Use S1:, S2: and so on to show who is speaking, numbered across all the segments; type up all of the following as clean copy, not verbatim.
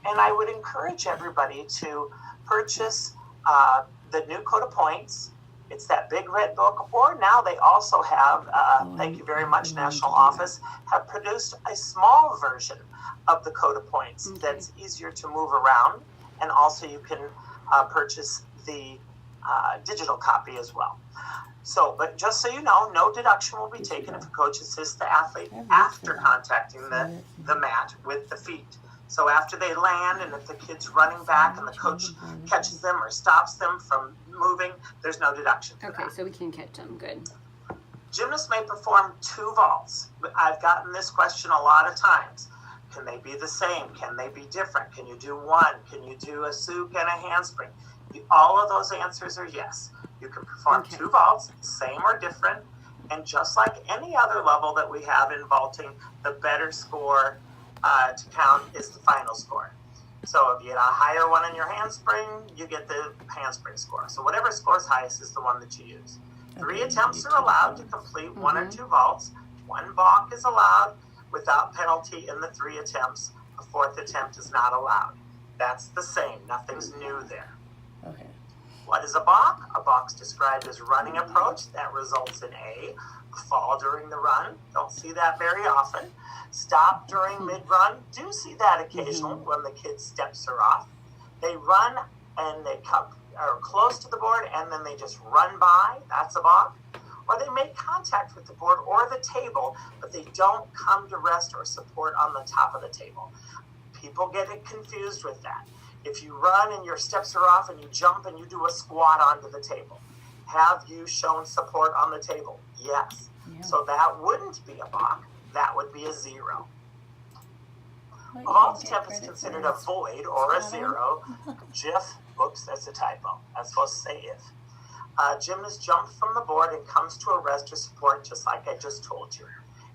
S1: And I would encourage everybody to purchase the new Code of Points. It's that big red book, or now they also have, thank you very much, National Office, have produced a small version of the Code of Points that's easier to move around, and also you can purchase the digital copy as well. So, but just so you know, no deduction will be taken if a coach assists the athlete after contacting the mat with the feet. So after they land, and if the kid's running back and the coach catches them or stops them from moving, there's no deduction for that.
S2: So we can catch them. Good.
S1: Gymnasts may perform 2 vaults. I've gotten this question a lot of times. Can they be the same? Can they be different? Can you do one? Can you do a souk and a handspring? All of those answers are yes. You can perform 2 vaults, same or different, and just like any other level that we have in vaulting, the better score to count is the final score. So if you get a higher one in your handspring, you get the handspring score. So whatever scores highest is the one that you use. 3 attempts are allowed to complete 1 or 2 vaults. 1 balk is allowed without penalty in the 3 attempts. A 4th attempt is not allowed. That's the same. Nothing's new there.
S3: Okay.
S1: What is a balk? A balk's described as running approach. That results in a fall during the run. Don't see that very often. Stop during mid-run. Do see that occasionally when the kid's steps are off. They run and they are close to the board and then they just run by. That's a balk. Or they make contact with the board or the table, but they don't come to rest or support on the top of the table. People get it confused with that. If you run and your steps are off and you jump and you do a squat onto the table, have you shown support on the table? Yes. Yeah. So that wouldn't be a balk. That would be a 0. A vault attempt is considered a void or a 0. GIF, oops, that's a typo. I'm supposed to say if. Gymnast jumps from the board and comes to a rest or support, just like I just told you.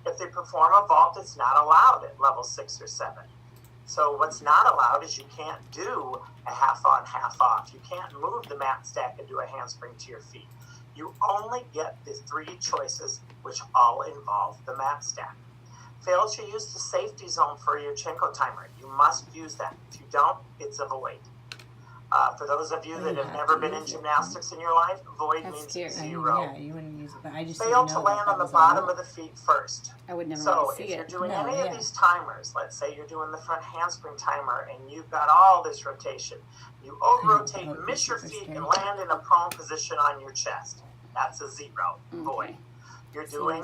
S1: If they perform a vault, it's not allowed at level 6 or 7. So what's not allowed is you can't do a half on, half off. You can't move the mat stack and do a handspring to your feet. You only get the 3 choices, which all involve the mat stack. Fail to use the safety zone for your Chenko timer. You must use that. If you don't, it's a void. For those of you that have never been in gymnastics in your life, void means 0.
S3: Yeah, you wouldn't use it, but I just
S1: fail to land on the bottom of the feet first.
S2: I would never
S1: So
S2: want to see
S1: if you're
S2: it.
S1: doing any of these timers, let's say you're doing the front handspring timer and you've got all this rotation, you over-rotate, miss your feet, and land in a prone position on your chest. That's a 0, void. You're doing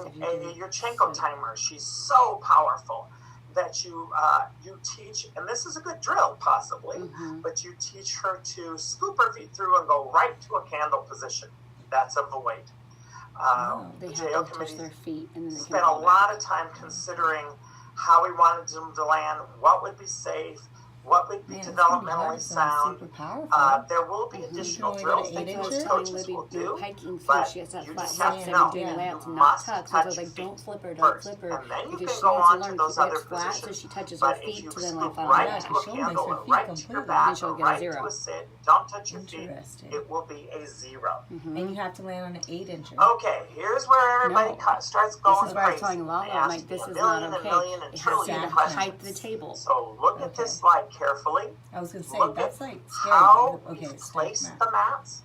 S1: your Chenko timer. She's so powerful that you teach, and this is a good drill possibly, but you teach her to scoop her feet through and go right to a candle position. That's a void. The JO committee spent a lot of time considering how we wanted them to land, what would be safe, what would be developmentally sound. There will be additional drills that those coaches will do, but you just have to know, you must touch your feet first, and then you can go on to those other positions. But if you scoop right to a candle or right to your back or right to a sit, don't touch your feet, it will be a 0.
S3: And you have to land on an 8-incher.
S1: Okay, here's where everybody starts going
S2: this is where I was
S1: crazy.
S2: telling Lala, I'm like, this is not okay.
S1: It has
S2: to height the table.
S1: So look at this slide carefully.
S3: I was going to say,
S1: Look
S3: that's
S1: at
S3: like scary.
S1: how
S3: Okay,
S1: we place
S3: mat.
S1: the mats,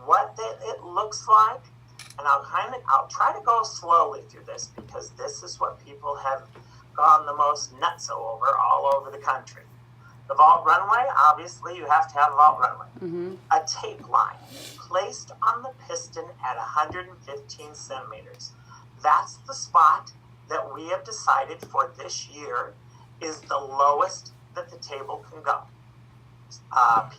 S1: what it looks like, and I'll try to go slowly through this because this is what people have gone the most nutso over all over the country. The vault runway, obviously you have to have a vault runway. A tape line placed on the piston at 115 centimeters. That's the spot that we have decided for this year is the lowest that the table can go.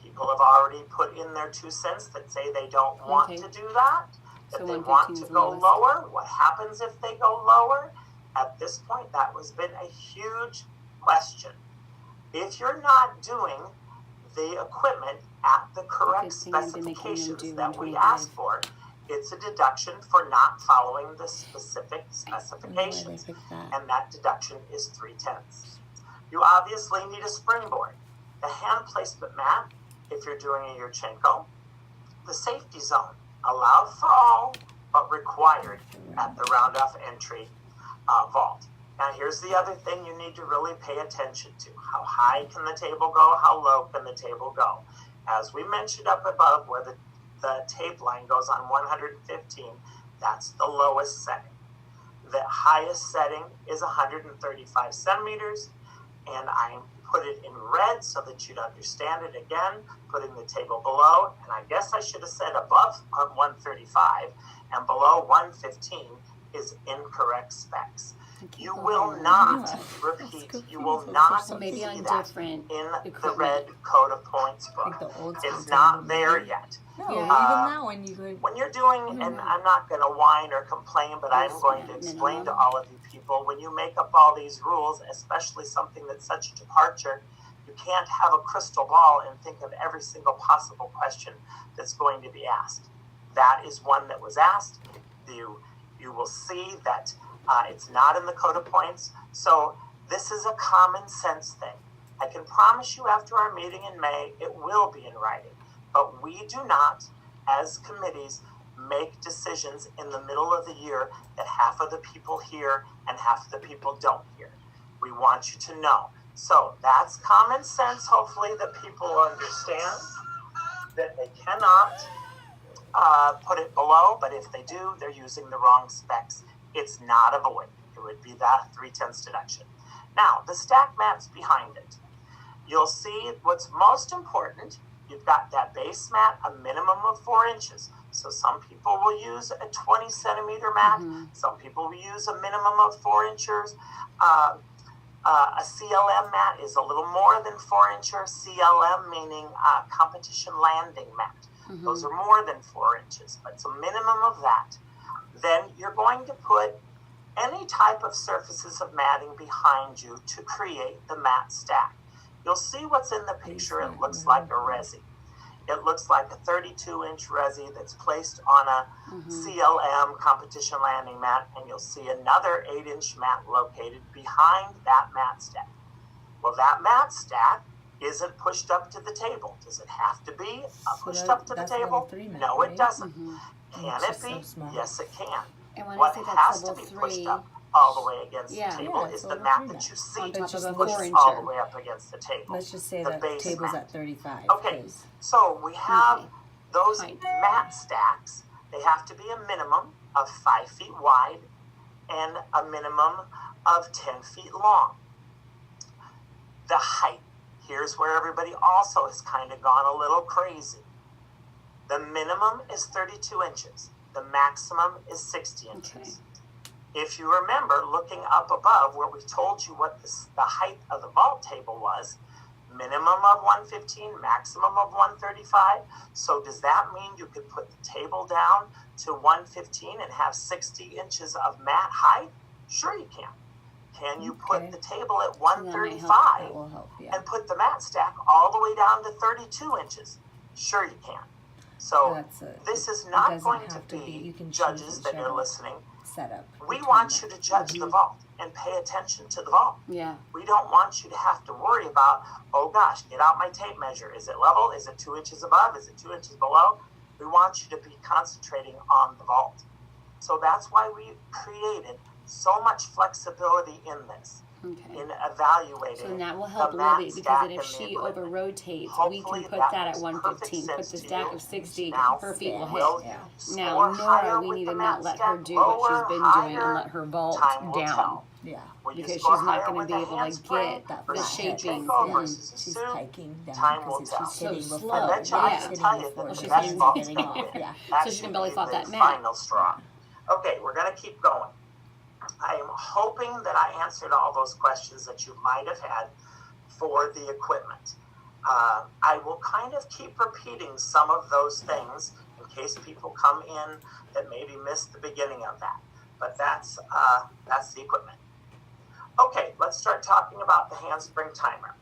S1: People have already put in their 2 cents that say they don't want to do that, that they want to go lower. What happens if they go lower? At this point, that has been a huge question. If you're not doing the equipment at the correct specifications that we asked for, it's a deduction for not following the specific specifications, and that deduction is 3/10. You obviously need a springboard. The hand placement mat, if you're doing a Yurchenko, the safety zone, allowed for all, but required at the round-off entry vault. Now here's the other thing you need to really pay attention to. How high can the table go? How low can the table go? As we mentioned up above, where the tape line goes on 115, that's the lowest setting. The highest setting is 135 centimeters, and I put it in red so that you'd understand it again, putting the table below, and I guess I should have said above 135 and below 115 is incorrect specs. You will not repeat, you will not
S2: So maybe
S1: see
S2: on
S1: that
S2: different
S1: in the
S2: equipment.
S1: red Code of Points
S3: Like
S1: book.
S3: the old school
S1: It's not
S3: table,
S1: there
S3: maybe.
S1: yet.
S3: No,
S2: Yeah.
S3: even that one you could.
S1: When you're doing, and I'm not going to whine or complain, but I'm going to explain to all of you people, when you make up all these rules, especially something that's such a departure, you can't have a crystal ball and think of every single possible question that's going to be asked. That is one that was asked. You will see that it's not in the Code of Points. So this is a common sense thing. I can promise you after our meeting in May, it will be in writing. But we do not, as committees, make decisions in the middle of the year that half of the people hear and half of the people don't hear. We want you to know. So that's common sense, hopefully, that people understand that they cannot put it below, but if they do, they're using the wrong specs. It's not a void. It would be that 3/10 deduction. Now, the stack mat's behind it. You'll see what's most important. You've got that base mat, a minimum of 4 inches. So some people will use a 20 centimeter mat. Some people will use a minimum of 4 inches. A CLM mat is a little more than 4 inches. CLM meaning competition landing mat. Those are more than 4 inches, but it's a minimum of that. Then you're going to put any type of surfaces of matting behind you to create the mat stack. You'll see what's in the picture. It looks like a resi. It looks like a 32-inch resi that's placed on a CLM competition landing mat, and you'll see another 8-inch mat located behind that mat stack. Well, that mat stack isn't pushed up to the table. Does it have to be pushed up to the table? No, it doesn't. Can it be? Yes, it can.
S2: And when
S1: What
S2: I say
S1: has
S2: that's
S1: to
S2: level
S1: be pushed
S2: 3,
S1: up all the way against
S2: Yeah.
S1: the table
S3: Yeah,
S1: is
S3: it's
S1: the
S3: level
S1: mat
S3: 3
S1: that you
S2: on
S1: see
S2: top of a
S1: pushed
S2: 4
S1: all the
S2: incher.
S1: way up against the table.
S3: Let's just say
S1: The
S3: that
S1: base
S3: table's
S1: mat.
S3: at 35.
S1: Okay,
S3: 'cause
S1: so we have
S2: Okay.
S1: those
S2: Height.
S1: mat stacks. They have to be a minimum of 5 feet wide and a minimum of 10 feet long. The height, here's where everybody also has kind of gone a little crazy. The minimum is 32 inches. The maximum is 60 inches.
S2: Okay.
S1: If you remember looking up above where we told you what the height of the vault table was, minimum of 115, maximum of 135. So does that mean you could put the table down to 115 and have 60 inches of mat height? Sure you can. Can you put
S3: Okay.
S1: the table at
S2: That might help.
S1: 135
S3: that will help, yeah.
S1: and put the mat stack all the way down to 32 inches? Sure you can. So
S3: That's a,
S1: this is
S3: it
S1: not
S3: doesn't
S1: going to
S3: have to be. You
S1: be
S3: can choose
S1: judges that
S3: whichever
S1: are listening.
S3: setup.
S1: We
S3: between
S1: want
S3: them.
S1: you to judge the vault and pay attention to the vault.
S2: Yeah.
S1: We don't want you to have to worry about, oh gosh, get out my tape measure. Is it level? Is it 2 inches above? Is it 2 inches below? We want you to be concentrating on the vault. So that's why we created so much flexibility in this,
S2: Okay.
S1: in evaluating.
S2: So that will help
S1: the mat
S2: Libby because
S1: stack
S2: then if
S1: and the
S2: she
S1: equipment.
S2: over rotates, we
S1: Hopefully
S2: can put
S1: that
S2: that at
S1: makes
S2: 115. Put
S1: perfect
S2: the
S1: sense to
S2: stack
S1: you.
S2: of 60,
S1: Now,
S2: her feet will
S1: will
S2: hit.
S1: you
S2: Now,
S1: score higher
S2: Nora, we
S1: with
S2: need
S1: the
S2: to
S1: mat
S2: not let her
S1: stack?
S2: do what
S1: Lower,
S2: she's been
S1: higher?
S2: doing and let her vault
S1: Time will
S2: down.
S1: tell.
S3: Yeah.
S1: Will you
S2: Because
S1: score
S2: she's not
S1: higher
S2: gonna
S1: with
S2: be
S1: a
S2: able to
S1: handspring
S2: get
S3: That
S1: versus
S3: flat
S1: a
S3: head.
S1: takeover
S2: Mhm.
S1: versus a
S3: She's
S1: suit?
S3: hiking down
S1: Time will
S3: because if
S1: tell.
S3: she's hitting
S2: So
S3: before,
S2: slow,
S1: I bet you I
S2: yeah.
S1: can
S3: hitting
S1: tell you
S3: before
S1: that
S3: the
S1: the
S2: she's
S1: best
S2: hitting
S1: vault
S3: getting off. Yeah.
S1: That
S2: So she
S1: should
S2: can belly
S1: be
S2: flop
S1: the
S2: that mat.
S1: final straw. Okay, we're going to keep going. I am hoping that I answered all those questions that you might have had for the equipment. I will kind of keep repeating some of those things in case people come in that maybe missed the beginning of that. But that's the equipment. Okay, let's start talking about the handspring timer.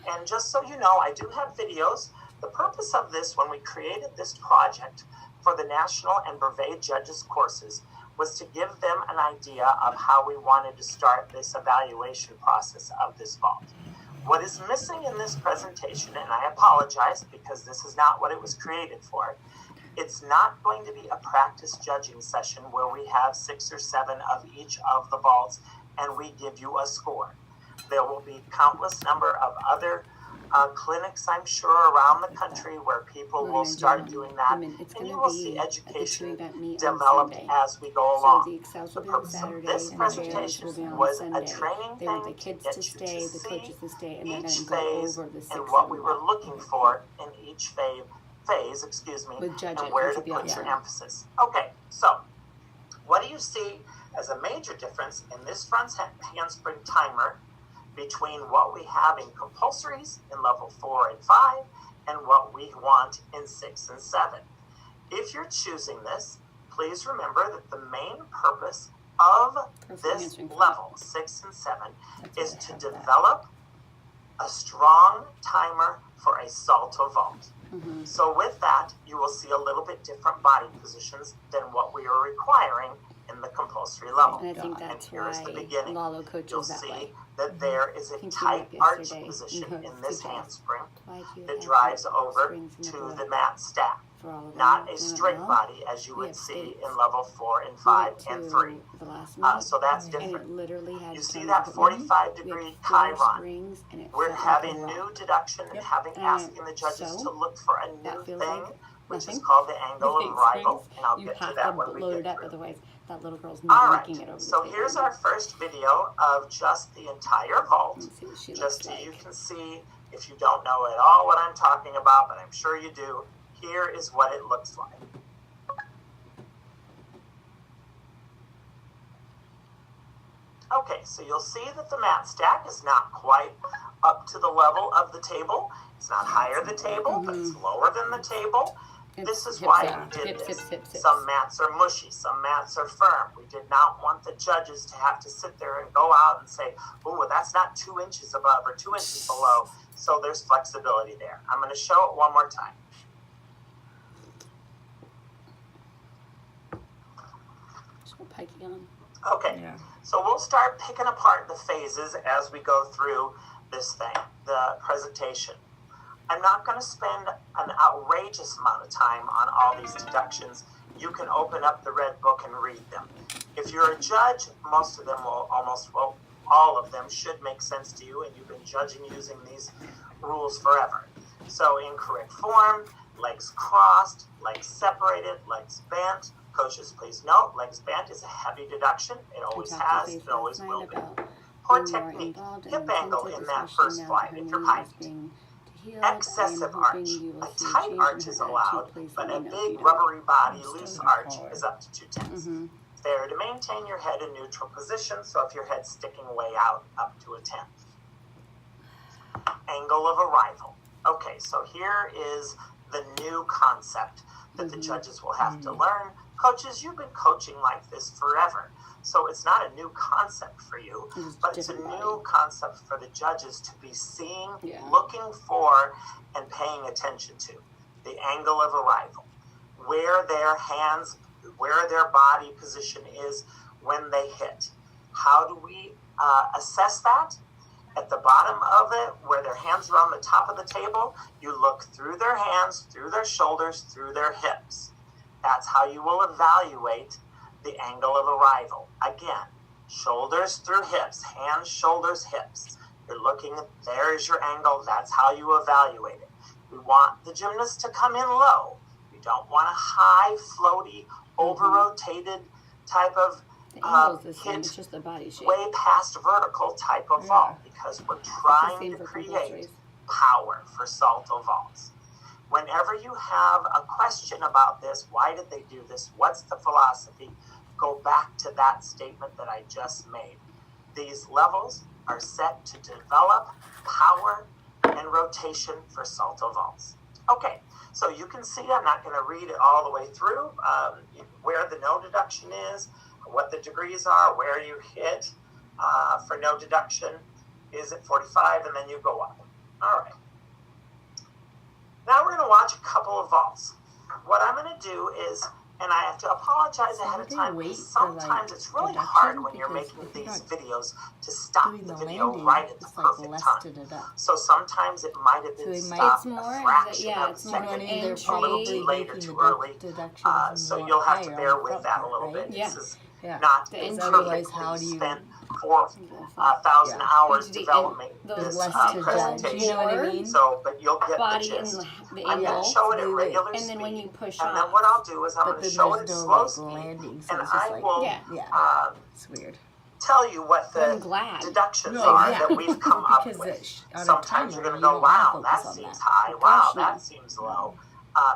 S1: And just so you know, I do have videos. The purpose of this, when we created this project for the National and Brevet Judges courses, was to give them an idea of how we wanted to start this evaluation process of this vault. What is missing in this presentation, and I apologize because this is not what it was created for, it's not going to be a practice judging session where we have 6 or 7 of each of the vaults and we give you a score. There will be countless number of other clinics, I'm sure, around the country where people will start doing that, and you will see education developed as we go along.
S2: So the Excels
S1: The
S2: will be on
S1: purpose of
S2: Saturday,
S1: this
S2: and the JLs
S1: presentation
S2: will be on
S1: was
S2: Sunday.
S1: a training
S2: They want the
S1: thing to
S2: kids
S1: get
S2: to
S1: you
S2: stay,
S1: to
S2: the
S1: see
S2: coaches to stay, and they're
S1: each
S2: going to go
S1: phase
S2: over the 6
S1: and what we were
S2: level
S1: looking for in each phase,
S2: with judges,
S1: and where
S2: which
S1: to
S2: will be
S1: put
S2: on
S1: your
S2: Sunday.
S1: emphasis. Okay, so what do you see as a major difference in this front handspring timer between what we have in compulsories in level 4 and 5 and what we want in 6 and 7? If you're choosing this, please remember that the main purpose of this level, 6 and 7, is to develop a strong timer for a salto vault. So with that, you will see a little bit different body positions than what we are requiring in the compulsory level.
S2: And I think that's
S1: here's
S2: why
S1: the beginning.
S2: Lalo coaches
S1: You'll
S2: that
S1: see
S2: way.
S1: that there is a
S2: He came
S1: tight
S2: up
S1: arch
S2: yesterday.
S1: position
S2: Mhm.
S1: in this
S2: Good job.
S1: handspring
S2: Why do you
S1: that
S2: have
S1: drives
S2: the
S1: over
S2: springs in the
S1: to
S2: blood
S1: the mat stack,
S2: for all of them?
S1: not a
S2: And
S1: straight
S2: well,
S1: body as you
S2: we
S1: would
S2: have
S1: see
S2: states.
S1: in level 4 and
S2: We
S1: 5
S2: went
S1: and
S2: to
S1: 3.
S2: the last meet,
S1: So that's
S2: and
S1: different.
S2: it literally had
S1: You see
S2: tons
S1: that
S2: of
S1: 45-degree
S2: we had 4
S1: chiron.
S2: springs, and it
S1: We're
S2: felt like a
S1: having
S2: rock.
S1: new deduction and having asking the judges
S2: so
S1: to look for a new
S2: that feels
S1: thing,
S2: like
S1: which is
S2: nothing.
S1: called the angle
S2: With
S1: of
S2: 8
S1: arrival,
S2: springs,
S1: and I'll
S2: you
S1: get to
S2: have
S1: that
S2: to
S1: when we
S2: load
S1: get
S2: it up,
S1: through.
S2: otherwise that little girl's
S1: All
S2: never
S1: right,
S2: making it over
S1: so
S2: the
S1: here's
S2: table.
S1: our first video of just the entire vault,
S2: Let's see what she
S1: just
S2: looks
S1: so
S2: like.
S1: you can see, if you don't know at all what I'm talking about, but I'm sure you do, here is what it looks like. Okay, so you'll see that the mat stack is not quite up to the level of the table. It's not higher than the table, but it's lower than the table. This is why we did this. Some mats are mushy, some mats are firm. We did not want the judges to have to sit there and go out and say, oh, well, that's not 2 inches above or 2 inches below. So there's flexibility there. I'm going to show it one more time.
S2: Pikey on.
S1: Okay, so we'll start picking apart the phases as we go through this thing, the presentation. I'm not going to spend an outrageous amount of time on all these deductions. You can open up the red book and read them. If you're a judge, most of them will all of them should make sense to you, and you've been judging using these rules forever. So in correct form, legs crossed, legs separated, legs bent. Coaches, please note, legs bent is a heavy deduction. It always has, it always will be. Poor technique, hip angle in that first flight if you're piked. Excessive arch. A tight arch is allowed, but a big rubbery body, loose arch is up to 2/10. It's there to maintain your head in neutral position, so if your head's sticking way out, up to 1/10. Angle of arrival. Okay, so here is the new concept that the judges will have to learn. Coaches, you've been coaching like this forever, so it's not a new concept for you, but it's a new concept for the judges to be seeing, looking for, and paying attention to. The angle of arrival, where their hands, where their body position is when they hit. How do we assess that? At the bottom of it, where their hands are on the top of the table, you look through their hands, through their shoulders, through their hips. That's how you will evaluate the angle of arrival. Again, shoulders through hips, hands, shoulders, hips. You're looking at, there's your angle, that's how you evaluate it. We want the gymnast to come in low. We don't want a high, floaty, over-rotated type of hit
S2: just the body shape.
S1: Way past vertical type of vault, because we're trying to create power for salto vaults. Whenever you have a question about this, why did they do this? What's the philosophy? Go back to that statement that I just made. These levels are set to develop power and rotation for salto vaults. Okay, so you can see, I'm not going to read it all the way through, where the no deduction is, what the degrees are, where you hit for no deduction is at 45, and then you go up. All right. Now we're going to watch a couple of vaults. What I'm going to do is, and I have to apologize ahead of time, because sometimes it's really hard when you're making these videos to stop the video right at the perfect time. So sometimes it might have been stopped a fraction of a second, a little too late or too early. So you'll have to bear with that a little bit. This is not
S3: And
S1: perfectly
S3: how do you
S1: spent 4,000 hours
S2: Usually,
S1: developing
S2: and
S1: this
S2: those
S3: less to
S1: presentation.
S3: judge, you know what I mean?
S1: So, but you'll get the
S2: body and
S1: gist.
S2: the
S1: I'm going
S2: angle,
S1: to show it at
S3: Wait.
S1: regular
S2: and
S1: speed.
S2: then when you push
S1: and
S2: off.
S1: then what I'll do is I'm
S3: But
S1: going to
S3: then
S1: show it
S3: there's
S1: at
S3: no
S1: slow
S3: like
S1: speed.
S3: landing, so
S1: And
S3: it's just
S1: I
S3: like
S1: will
S3: it's weird.
S1: tell you what
S2: I'm
S1: the
S2: glad.
S1: deductions
S3: No,
S1: are
S3: yeah.
S1: that we've come up
S3: Because
S1: with.
S3: on a
S1: Sometimes
S3: timer,
S1: you're going to
S3: you
S1: go,
S3: don't wanna
S1: wow, that
S3: focus on
S1: seems
S3: that.
S1: high.
S2: Gosh,
S1: Wow,
S2: no.
S1: that seems low.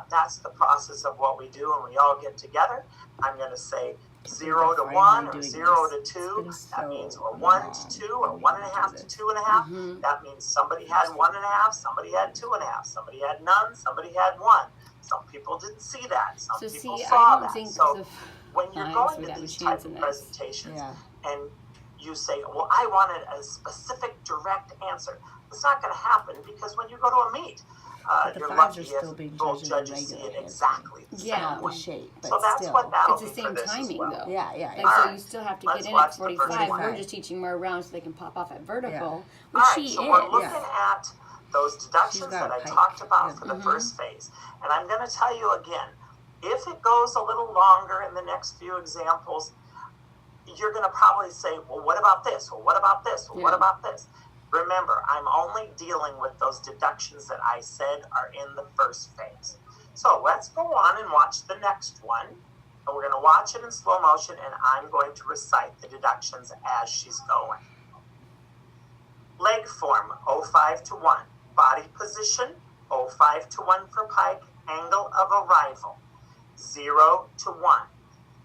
S1: That's the process of what we do when we all get together. I'm going to say 0 to 1 or 0 to 2. That means or 1 to 2 or 1.5 to 2.5.
S2: Mhm.
S1: That means somebody had 1.5, somebody had 2.5, somebody had none, somebody had 1. Some people didn't see that. Some
S2: So
S1: people
S2: see,
S1: saw
S2: I don't
S1: that.
S2: think
S1: So
S2: the
S1: when you're
S2: times
S1: going
S2: would
S1: to
S2: have a
S1: these
S2: chance
S1: type
S2: in
S1: of
S2: this.
S1: presentations
S3: Yeah.
S1: and you say, well, I wanted a specific direct answer. It's not going to happen because when you go to a meet,
S3: But the
S1: you're
S3: fives
S1: lucky
S3: are still
S1: if
S3: being
S1: both
S3: judged in the
S1: judges see
S3: regular
S1: it
S3: answer.
S1: exactly the
S2: Yeah.
S1: same
S3: Not the
S1: way.
S3: shape, but
S1: So that's
S3: still.
S1: what that'll
S2: It's the
S1: be for
S2: same
S1: this as
S2: timing
S1: well.
S2: though.
S3: Yeah.
S2: Like, so
S1: Alright,
S2: you still have to
S1: let's
S2: get in
S1: watch
S2: at
S1: the first
S2: 45. We're
S3: one.
S2: just teaching more around so they can pop off at vertical,
S1: All
S2: which
S1: right,
S2: she
S1: so we're
S2: is.
S1: looking at those deductions
S3: got
S1: that
S3: a
S1: I
S3: pike.
S1: talked about
S3: Yeah.
S1: for the
S2: Mhm.
S1: first phase. And I'm going to tell you again, if it goes a little longer in the next few examples, you're going to probably say, well, what about this? Well, what about this? Well, what
S2: Yeah.
S1: about this? Remember, I'm only dealing with those deductions that I said are in the first phase. So let's go on and watch the next one. And we're going to watch it in slow motion, and I'm going to recite the deductions as she's going. Leg form, 05 to 1. Body position, 05 to 1 for pike. Angle of arrival, 0 to 1.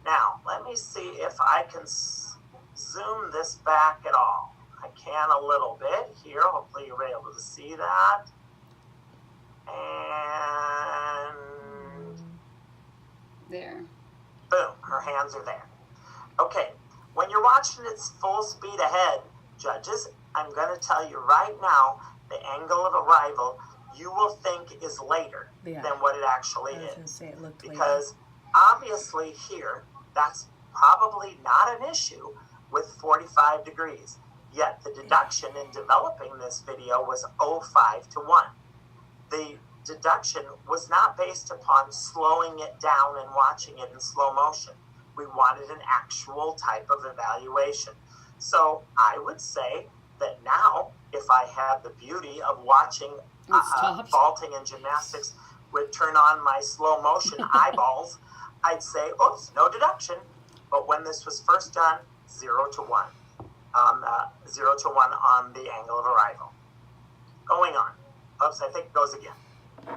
S1: Now, let me see if I can zoom this back at all. I can a little bit here. Hopefully you're able to see that. And
S2: There.
S1: boom, her hands are there. Okay, when you're watching it full speed ahead, judges, I'm going to tell you right now, the angle of arrival you will think is later
S3: Yeah.
S1: than what it actually
S3: I was gonna
S1: is.
S3: say it looked
S1: Because obviously here, that's probably not an issue with 45 degrees. Yet the deduction in developing this video was 05 to 1. The deduction was not based upon slowing it down and watching it in slow motion. We wanted an actual type of evaluation. So I would say that now, if I had the beauty of watching vaulting and gymnastics would turn on my slow motion eyeballs, I'd say, oops, no deduction. But when this was first done, 0 to 1. 0 to 1 on the angle of arrival. Going on. Oops, I think it goes again. All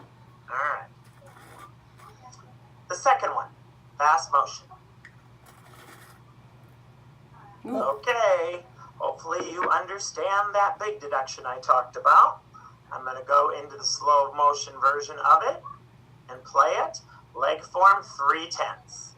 S1: right. The second one, fast motion. Okay, hopefully you understand that big deduction I talked about. I'm going to go into the slow motion version of it and play it. Leg form, 3/10.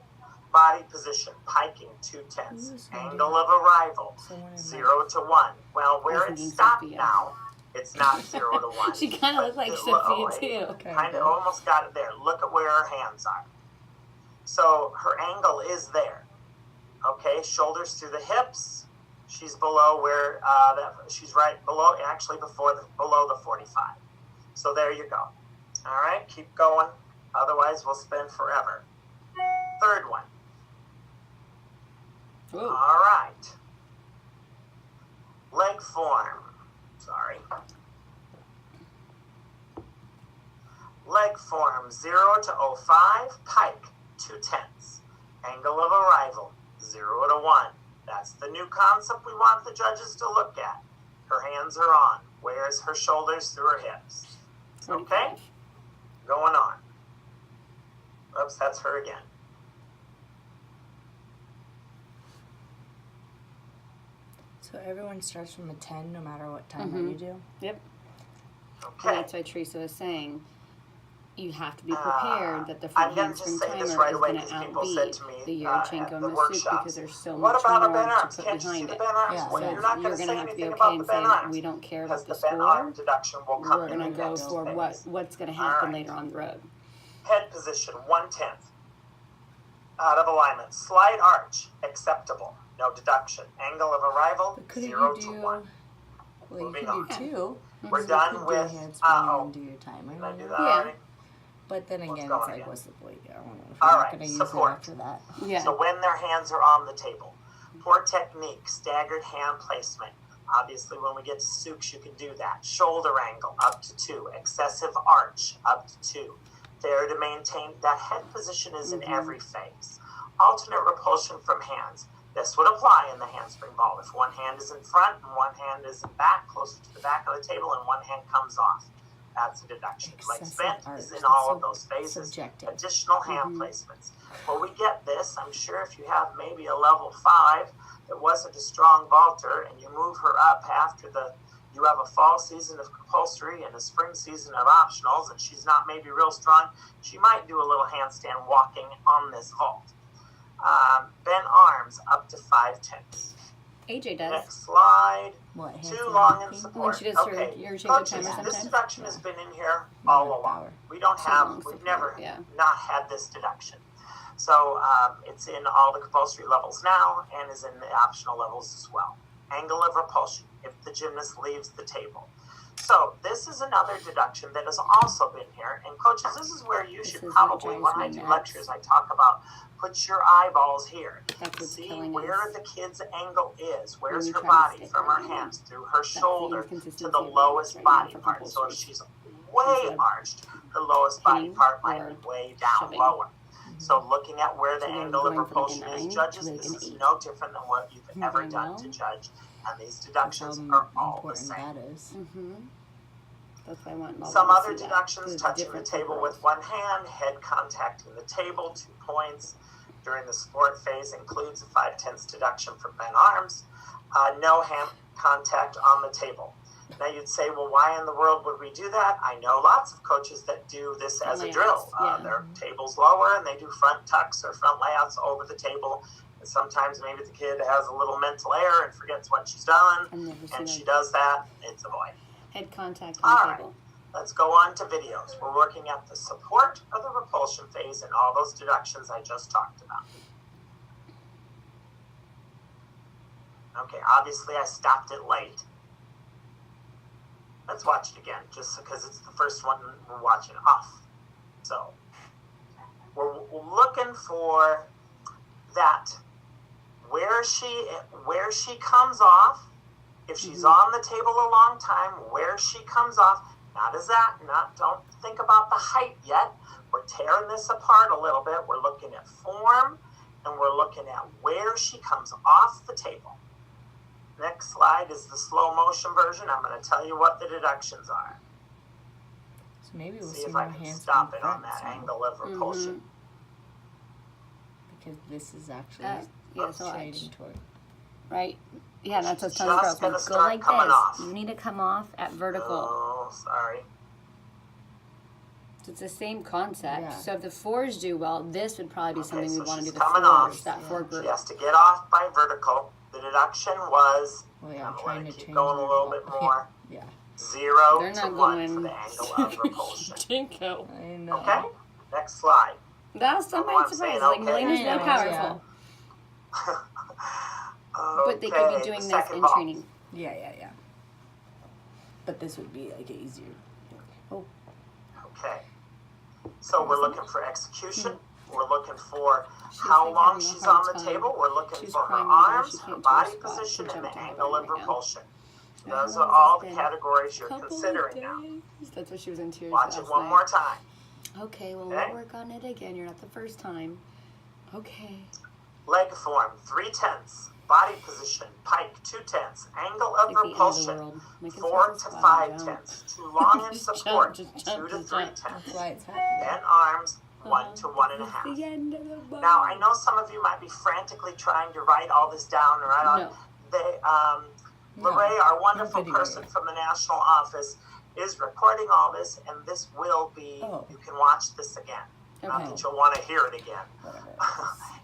S1: Body position, piking, 2/10. Angle of arrival, 0 to 1. Well, where it stopped now, it's not 0 to 1.
S2: She kind of looked like Sophia too.
S1: Kind of almost got it there. Look at where her hands are. So her angle is there. Okay, shoulders through the hips. She's below where she's right below, actually below the 45. So there you go. All right, keep going. Otherwise, we'll spend forever. Third one.
S2: Ooh.
S1: All right. Leg form. Sorry. Leg form, 0 to 05. Pike, 2/10. Angle of arrival, 0 to 1. That's the new concept we want the judges to look at. Her hands are on. Where's her shoulders through her hips? Okay? Going on. Oops, that's her again.
S3: So everyone starts from a 10 no matter what timer you do?
S2: Yep.
S1: Okay.
S2: And that's why Teresa was saying you have to be prepared that the
S1: I'm
S2: front
S1: going to
S2: handspring
S1: just say
S2: timer
S1: this right
S2: is
S1: away
S2: going to
S1: because people said
S2: outbeat
S1: to me
S2: the
S1: at
S2: Yurchenko
S1: the
S2: and Masuk
S1: workshops,
S2: because there's so
S1: what
S2: much
S1: about a
S2: more
S1: bent
S2: to
S1: arms?
S2: put
S1: Can't you see
S2: behind
S1: the
S2: it.
S1: bent arms?
S3: Yeah,
S1: Well,
S3: so
S1: you're not
S2: You're
S1: going to
S2: going
S1: say
S2: to have to be
S1: anything
S2: okay
S1: about
S2: and
S1: the
S2: say
S1: bent
S2: that
S1: arms
S2: we don't care
S1: because
S2: about the
S1: the bent arm
S2: score.
S1: deduction will come
S2: We're
S1: in
S2: going
S1: the
S2: to go
S1: next
S2: for
S1: phase.
S2: what's going to happen
S1: Alright.
S2: later on the road.
S1: Head position, 1/10. Out of alignment. Slide arch, acceptable. No deduction. Angle of arrival,
S3: But couldn't
S1: 0
S3: you
S1: to
S3: do...
S1: 1.
S3: Well, you
S1: Moving
S3: can
S1: on.
S3: do 2.
S1: We're
S3: So
S1: done
S3: you could
S1: with...
S3: do handspring and do your
S1: Did
S3: timer.
S1: I do
S3: you
S1: that
S3: know?
S2: Yeah.
S1: already?
S3: But then again,
S1: going
S3: it's like,
S1: again?
S3: what's the point? I don't know if
S1: All
S3: you're
S1: right,
S3: not going to use
S1: support.
S3: it after that.
S2: Yeah.
S1: So when their hands are on the table, Poor technique, staggered hand placement. Obviously, when we get to Sukh, you can do that. Shoulder angle, up to 2. Excessive arch, up to 2. Fair to maintain. That head position is in every phase. Alternate repulsion from hands. This would apply in the handspring ball. If one hand is in front and one hand is in back, closer to the back of the table, and one hand comes off. That's a deduction. Legs bent is in all of those phases.
S3: Subjective.
S1: Additional hand placements. Well, we get this. I'm sure if you have maybe a level 5 that wasn't a strong vaulter and you move her up after you have a fall season of compulsory and a spring season of optionals, and she's not maybe real strong, she might do a little handstand walking on this vault. Bent arms up to 5/10.
S2: AJ does.
S1: Next slide.
S3: What?
S1: Too long in
S2: When
S1: support.
S2: she does
S1: Okay,
S2: your change of
S1: coaches,
S2: timer
S1: this
S2: sometimes.
S1: deduction has been in here all along.
S3: Power.
S1: We don't
S2: Too long
S1: have, we've
S2: support,
S1: never
S2: yeah.
S1: not had this deduction. So it's in all the compulsory levels now and is in the optional levels as well. Angle of repulsion if the gymnast leaves the table. So this is another deduction that has also been here. And coaches, this is where you should
S2: is
S1: probably,
S2: what
S1: when I
S2: drives me
S1: do
S2: nuts.
S1: lectures, I talk about put your eyeballs here.
S2: That's what's
S1: See
S2: killing
S1: where
S2: us.
S1: the kid's angle is. Where's
S2: you
S1: her
S2: try to
S1: body
S2: stick
S1: from
S2: on
S1: her
S2: it.
S1: hands through her
S2: the
S1: shoulder
S2: inconsistency
S1: to the
S2: of it
S1: lowest
S2: right now
S1: body
S2: for
S1: part. So if
S2: compulsory.
S1: she's way
S2: Instead of
S1: arched, her lowest body
S2: hitting
S1: part might
S2: or
S1: be way down
S2: shoving.
S1: lower. So looking at where the
S2: So they're
S1: angle of
S2: going from like a
S1: repulsion
S2: 9
S1: is,
S2: to
S1: judges,
S2: like
S1: this
S2: an
S1: is
S2: 8.
S1: no different than what you've
S2: Isn't
S1: ever
S2: that
S1: done
S2: well?
S1: to judge. And these
S3: That's
S1: deductions
S3: how
S1: are all the
S3: important
S1: same.
S3: that is.
S2: That's why I want all
S1: Some
S2: of them to
S1: other
S2: see that.
S1: deductions,
S2: It's
S1: touching the
S2: different for
S1: table
S2: girls.
S1: with one hand, head contacting the table, 2 points. During the support phase includes a 5/10 deduction for bent arms. No hand contact on the table. Now you'd say, well, why in the world would we do that? I know lots of coaches that do this as a
S2: Layouts,
S1: drill.
S2: yeah.
S1: Their table's lower and they do front tucks or front layouts over the table. And sometimes maybe the kid has a little mental error and forgets what she's done.
S2: I've never seen
S1: And she
S2: a
S1: does that, it's a void.
S2: head contact
S1: All
S2: on the
S1: right.
S2: table.
S1: Let's go on to videos. We're working at the support of the repulsion phase and all those deductions I just talked about. Okay, obviously I stopped it late. Let's watch it again, just because it's the first one we're watching off. So, we're looking for that where she comes off. If she's on the table a long time, where she comes off. Don't think about the height yet. We're tearing this apart a little bit. We're looking at form and we're looking at where she comes off the table. Next slide is the slow motion version. I'm going to tell you what the deductions are.
S3: So maybe we'll
S1: See
S3: see
S1: if
S3: more
S1: I can
S3: hands
S1: stop
S3: from
S1: it on
S3: front,
S1: that
S3: so-
S1: angle of repulsion.
S3: because this is actually
S2: Yeah, so
S3: shading toward.
S2: right? Yeah, that's what
S1: She's
S2: telling
S1: just gonna
S2: girls. Go
S1: start
S2: like
S1: coming
S2: this.
S1: off.
S2: You need to come off at vertical.
S1: Oh, sorry.
S2: It's the same concept.
S3: Yeah.
S2: So if the 4s do well, this would probably be
S1: Okay,
S2: something
S1: so
S2: we'd want to
S1: she's
S2: do the
S1: coming
S2: 4s,
S1: off.
S2: that 4
S1: She
S2: group.
S1: has to get off by vertical. The deduction was,
S3: Well, yeah,
S1: I'm
S3: I'm
S1: going
S3: trying
S1: to
S3: to
S1: keep
S3: change
S1: going a
S3: it.
S1: little bit more.
S3: Yeah,
S1: 0
S2: They're
S1: to
S2: not
S1: 1
S2: going.
S1: for the angle of repulsion.
S2: Jinko.
S3: I know.
S1: Okay, next slide.
S2: That was so
S1: Oh, I'm
S2: many
S1: saying
S2: surprises. Like
S1: okay.
S2: Melena's
S3: Yeah,
S2: no
S3: yeah.
S2: powerful. But they could
S1: Okay,
S2: be doing
S1: the
S2: this
S1: second
S2: in
S1: ball.
S2: training.
S3: Yeah. But this would be like easier.
S1: Okay. So we're looking for execution. We're looking for
S2: She's
S1: how
S2: like
S1: long
S2: having a
S1: she's
S2: hard
S1: on the
S2: time.
S1: table. We're looking
S2: She's
S1: for her
S2: crying right now.
S1: arms,
S2: She
S1: her
S2: can't do
S1: body
S2: her spot
S1: position,
S2: to
S1: and the
S2: jump to her
S1: angle of
S2: right now.
S1: repulsion.
S2: How
S1: Those
S2: long
S1: are
S2: has
S1: all
S2: this
S1: the
S2: been?
S1: categories you're
S2: Couple of
S1: considering now.
S2: days. That's what she was in tears
S1: Watch it
S2: last
S1: one
S2: night.
S1: more time.
S2: Okay, well,
S1: Okay.
S2: we'll work on it again. You're not the first time. Okay.
S1: Leg form, 3/10. Body position, pike, 2/10. Angle of
S2: Like the end of the
S1: repulsion,
S2: world. Like it's
S1: 4
S2: like a
S1: to
S2: squat
S1: 5/10. Too long in
S2: Just
S1: support,
S2: jump,
S1: 2
S2: just jump,
S1: to
S2: just
S1: 3
S2: jump.
S3: That's
S1: tenths.
S3: why it's happening.
S1: Then arms, 1 to 1
S2: This is
S1: 1/2.
S2: the end of the boat.
S1: Now, I know some of you might be frantically trying to write all this down and write on.
S2: No.
S1: They,
S3: No,
S1: Lorraine, our wonderful
S3: video.
S1: person from the national office, is recording all this, and this will be,
S3: Oh.
S1: you can watch this again. Not
S2: Okay.
S1: that you'll want to hear it again
S3: Whatever.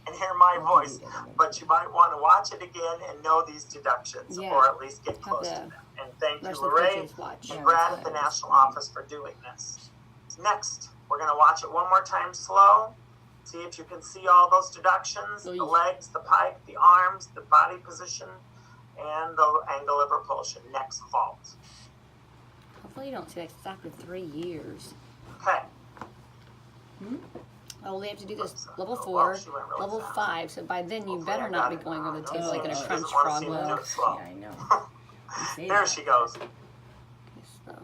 S1: and hear my
S3: I'll
S1: voice,
S3: delete it and
S1: but you might want to watch it again and know these deductions,
S2: Yeah.
S1: or at least get
S2: Have
S1: close to
S2: the
S1: them. And thank you,
S2: rest of the
S1: Lorraine
S2: coaches watch.
S1: and
S3: Yeah,
S1: Brad
S3: that's
S1: at the
S3: what I was
S1: national
S3: thinking.
S1: office for doing this. Next, we're going to watch it one more time slow. See if you can see all those deductions, the
S2: Oy.
S1: legs, the pike, the arms, the body position, and the angle of repulsion. Next vault.
S2: Hopefully you don't see that 'cause it's after 3 years.
S1: Okay.
S2: Oh, they have to do this
S1: Oops,
S2: level
S1: well,
S2: 4,
S1: she went really
S2: level
S1: fast.
S2: 5. So by then you
S1: Hopefully
S2: better
S1: I
S2: not
S1: got
S2: be
S1: it.
S2: going over the
S1: No,
S2: table like in a
S1: she
S2: crunch
S1: doesn't wanna
S2: frog
S1: see me
S2: will.
S1: do it slow.
S3: Yeah, I know. You say
S1: There
S3: that,
S1: she
S3: but-
S1: goes.
S2: Okay, so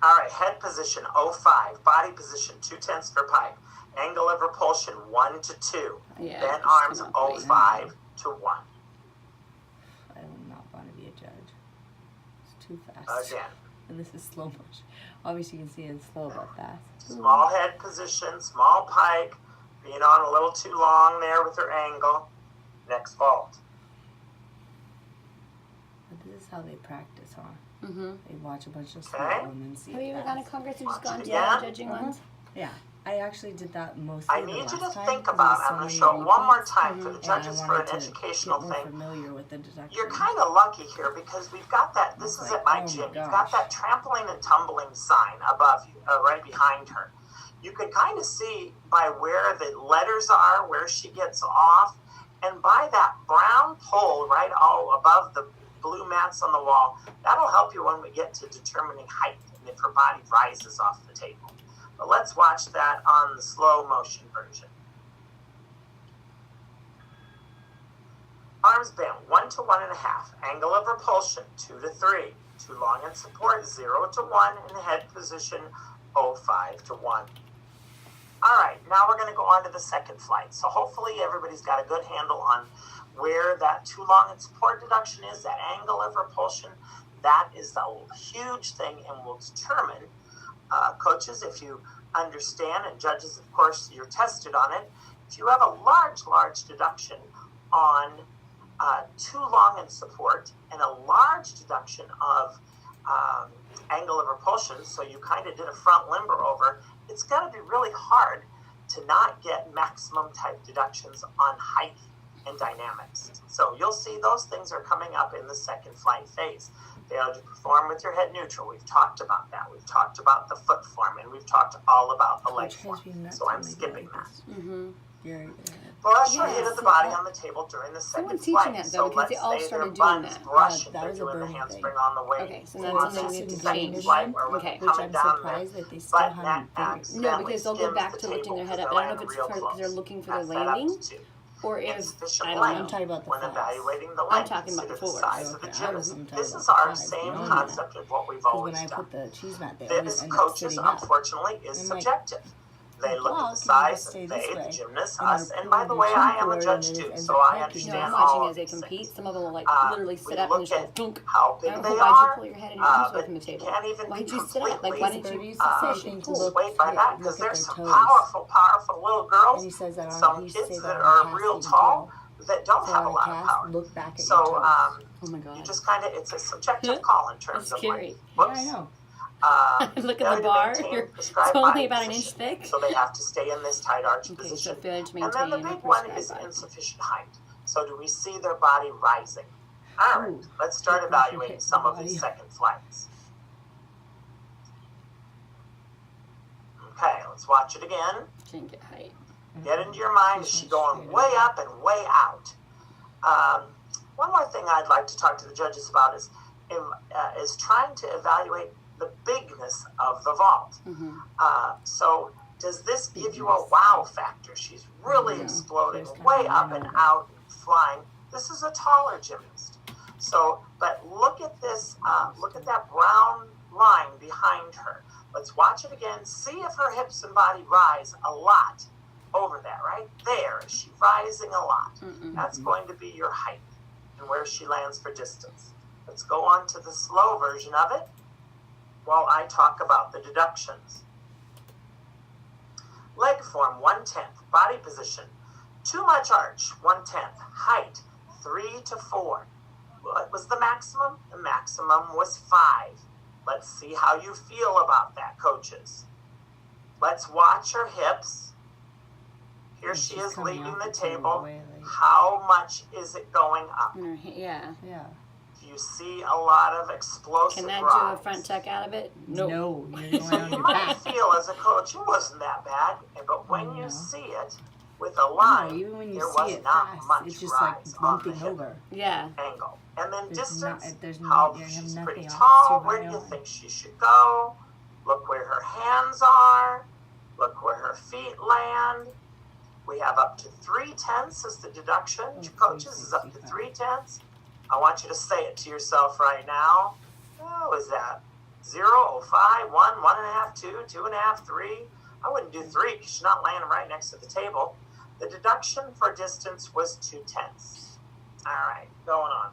S1: All right, head position 05, body position 2/10 for pike, angle of repulsion 1 to 2,
S2: yeah,
S1: bent
S2: just
S1: arms
S2: come up, wait.
S1: 05 to 1.
S3: I will not want to be a judge. It's too fast.
S1: Again,
S3: And this is slow motion. Obviously, you can see it's slow but fast.
S1: small head position, small pike, being on a little too long there with her angle. Next vault.
S3: But this is how they practice, huh?
S2: Mm-hmm.
S3: They watch a bunch of slow
S1: Okay.
S3: and then see
S2: Have
S3: it
S2: you ever
S3: fast.
S2: gone to Congress and just
S1: Watch
S2: gone
S1: it
S2: to
S1: again.
S2: the judging
S3: Uh-huh.
S2: ones?
S3: Yeah, I actually did that mostly
S1: I
S3: the
S1: need you
S3: last
S1: to
S3: time,
S1: think
S3: 'cause
S1: about,
S3: there
S1: I'm going
S3: was
S1: to
S3: so
S1: show it
S3: many
S1: one more
S3: repeats,
S1: time for the
S3: and
S1: judges
S3: I
S1: for an
S3: wanted to
S1: educational
S3: get more
S1: thing.
S3: familiar with the deduction.
S1: You're kind of lucky here because we've got that, this
S3: It's
S1: is
S3: like,
S1: at my
S3: oh my
S1: gym, you've
S3: gosh.
S1: got that trampoline and tumbling sign above you, right behind her. You can kind of see by where the letters are, where she gets off, and by that brown pole right all above the blue mats on the wall, that'll help you when we get to determining height and if her body rises off the table. But let's watch that on the slow motion version. Arms bent 1 to 1.5. Angle of repulsion 2 to 3. Too long in support 0 to 1. In head position 05 to 1. All right, now we're going to go on to the second flight. So hopefully everybody's got a good handle on where that too long in support deduction is, that angle of repulsion. That is a huge thing and will determine, coaches, if you understand, and judges, of course, you're tested on it. If you have a large deduction on too long in support and a large deduction of angle of repulsion, so you kind of did a front limber over, it's going to be really hard to not get maximum type deductions on height and dynamics. So you'll see those things are coming up in the second flight phase. Failure to perform with your head neutral. We've talked about that. We've talked about the foot form, and we've talked all about the leg
S3: Which
S1: form.
S3: has been nuts
S1: So I'm
S3: when they go
S1: skipping
S3: like
S1: that.
S3: this.
S2: Mm-hmm.
S3: You're
S1: Flush or
S2: Yeah,
S1: hit of the
S2: so
S1: body
S2: that-
S1: on the table during the second
S2: Someone's teaching
S1: flight.
S2: that, though,
S1: So
S2: because
S1: let's
S2: they all
S1: say
S2: started
S1: their
S2: doing
S1: buns
S2: that.
S1: brush
S3: Yeah,
S1: and
S3: that
S1: they're
S3: was a
S1: doing the
S3: burning
S1: handspring
S3: thing.
S1: on the way.
S2: Okay, so
S3: So
S2: that's
S3: it's
S2: something
S3: just
S2: we
S3: a
S2: need to
S3: design
S2: change.
S1: Flight where we're
S2: Okay.
S3: which
S1: coming
S3: I'm
S1: down there.
S3: surprised that they still
S1: But
S3: haven't
S1: that
S3: figured.
S2: No,
S1: accidentally
S2: because they'll go
S1: skims
S2: back
S1: the
S2: to lifting
S1: table
S2: their head
S1: because
S2: up.
S1: they're
S2: I don't know if
S1: landing
S2: it's
S1: real
S2: because they're
S1: close.
S2: looking for the
S1: That's that up
S2: landing
S1: to 2.
S2: or if
S1: Insufficient
S2: I don't
S1: length
S3: I'm
S2: know.
S3: talking about the
S1: when
S3: flaps.
S1: evaluating the
S2: I'm
S1: length.
S2: talking about
S1: Consider
S2: the
S1: the
S2: floor.
S1: size of the
S3: Okay, I was
S1: gymnast.
S3: talking
S1: This
S3: about
S1: is
S3: the
S1: our
S3: size,
S1: same
S3: beyond
S1: concept of what we've
S3: Because when
S1: always
S3: I
S1: done.
S3: put the cheese mat, they always
S1: This,
S3: end up
S1: coaches,
S3: sitting up.
S1: unfortunately, is
S3: I'm like,
S1: subjective. They
S3: like,
S1: look
S3: well,
S1: at the
S3: can you
S1: size,
S3: just stay
S1: they,
S3: this
S1: the
S3: way?
S1: gymnast,
S3: And
S1: us,
S3: they're
S1: and by the
S3: pulling
S1: way,
S3: their
S1: I
S3: chin
S1: am a
S3: forward
S1: judge
S3: and it
S1: too,
S3: ends
S1: so
S3: up
S1: I
S3: hiking.
S1: understand
S2: No, I'm
S1: all
S2: watching
S1: of
S2: as they
S1: these
S2: compete.
S1: things.
S2: Some of them will like literally
S1: We
S2: sit up and
S1: look
S2: just go
S1: at
S2: thunk.
S1: how
S2: I
S1: big
S2: don't
S1: they
S2: know, why'd you
S1: are,
S2: pull your head and your arms away
S1: but
S2: from the
S1: you
S2: table?
S1: can't even
S2: Why'd
S1: be
S2: you sit up? Like, why
S1: completely
S2: didn't you
S3: Birdies
S2: push
S3: saying
S2: and
S3: to
S2: pull?
S3: look
S1: swayed by that because
S3: look at
S1: there's
S3: their
S1: some
S3: toes.
S1: powerful little
S3: And
S1: girls,
S3: he says that on,
S1: some
S3: he used to
S1: kids
S3: say
S1: that
S3: that
S1: are
S3: on
S1: real
S3: casting
S1: tall
S3: too.
S1: that don't
S3: So
S1: have a
S3: on a
S1: lot of
S3: cast,
S1: power.
S3: look back at your
S1: So
S3: toes.
S2: Oh my
S1: you
S2: god.
S1: just kind of, it's a subjective call in terms
S2: That's
S1: of
S2: scary.
S1: like,
S3: Yeah,
S1: whoops.
S3: I know.
S2: Look
S1: failure
S2: at
S1: to
S2: the bar.
S1: maintain
S2: You're,
S1: prescribed
S2: it's only
S1: body
S2: about an inch
S1: position.
S2: thick.
S1: So they have to stay in this tight arch
S2: Okay, so
S1: position.
S2: failure to
S1: And then the
S2: maintain a
S1: big one
S2: prescribed
S1: is
S2: body.
S1: insufficient height. So do we see their body rising? All right,
S3: Ooh,
S1: let's start
S3: look like you
S1: evaluating
S3: hit
S1: some
S3: the
S1: of these
S3: body.
S1: second flights. Okay, let's watch it again.
S2: Shouldn't get height.
S1: Get into your mind, is she going way up and way out? One more thing I'd like to talk to the judges about is trying to evaluate the bigness of the vault.
S2: Mm-hmm.
S1: So does this give you a wow factor? She's really
S3: Yeah.
S1: exploding
S3: She's kinda
S1: way up
S3: running
S1: and
S3: over.
S1: out and flying. This is a taller gymnast. So, but look at this, look at that brown line behind her. Let's watch it again. See if her hips and body rise a lot over that, right there. Is she rising a lot?
S2: Mm-mm.
S1: That's going to be your height and where she lands for distance. Let's go on to the slow version of it while I talk about the deductions. Leg form, 1/10. Body position, too much arch, 1/10. Height, 3 to 4. What was the maximum? The maximum was 5. Let's see how you feel about that, coaches. Let's watch her hips. Here
S3: And
S1: she
S3: she's
S1: is
S3: coming
S1: leaving
S3: off
S1: the
S3: the table
S1: table.
S3: way, like-
S1: How much is it going up?
S2: Yeah.
S3: Yeah.
S1: Do you see a lot of explosive
S2: Can I do
S1: rise?
S2: a front tuck out of it?
S3: No, you're going on
S1: You
S3: your
S1: might
S3: back.
S1: feel as a coach it wasn't that bad, but when
S3: I
S1: you
S3: know.
S1: see it with a line,
S3: No, even when you
S1: there
S3: see
S1: was
S3: it
S1: not
S3: fast,
S1: much
S3: it's just
S1: rise
S3: like
S1: on the
S3: lumping
S1: hip
S3: over.
S2: Yeah.
S1: angle. And then
S3: There's not-
S1: distance,
S3: there's
S1: how
S3: you have
S1: she's
S3: nothing
S1: pretty
S3: off, it's
S1: tall,
S3: too
S1: where
S3: high
S1: do you
S3: on.
S1: think she should go? Look where her hands are. Look where her feet land. We have up to 3/10 as the deduction. Coaches is up to 3/10. I want you to say it to yourself right now. Oh, is that 0, 5, 1, 1.5, 2, 2.5, 3? I wouldn't do 3 because she's not landing right next to the table. The deduction for distance was 2/10. All right, going on.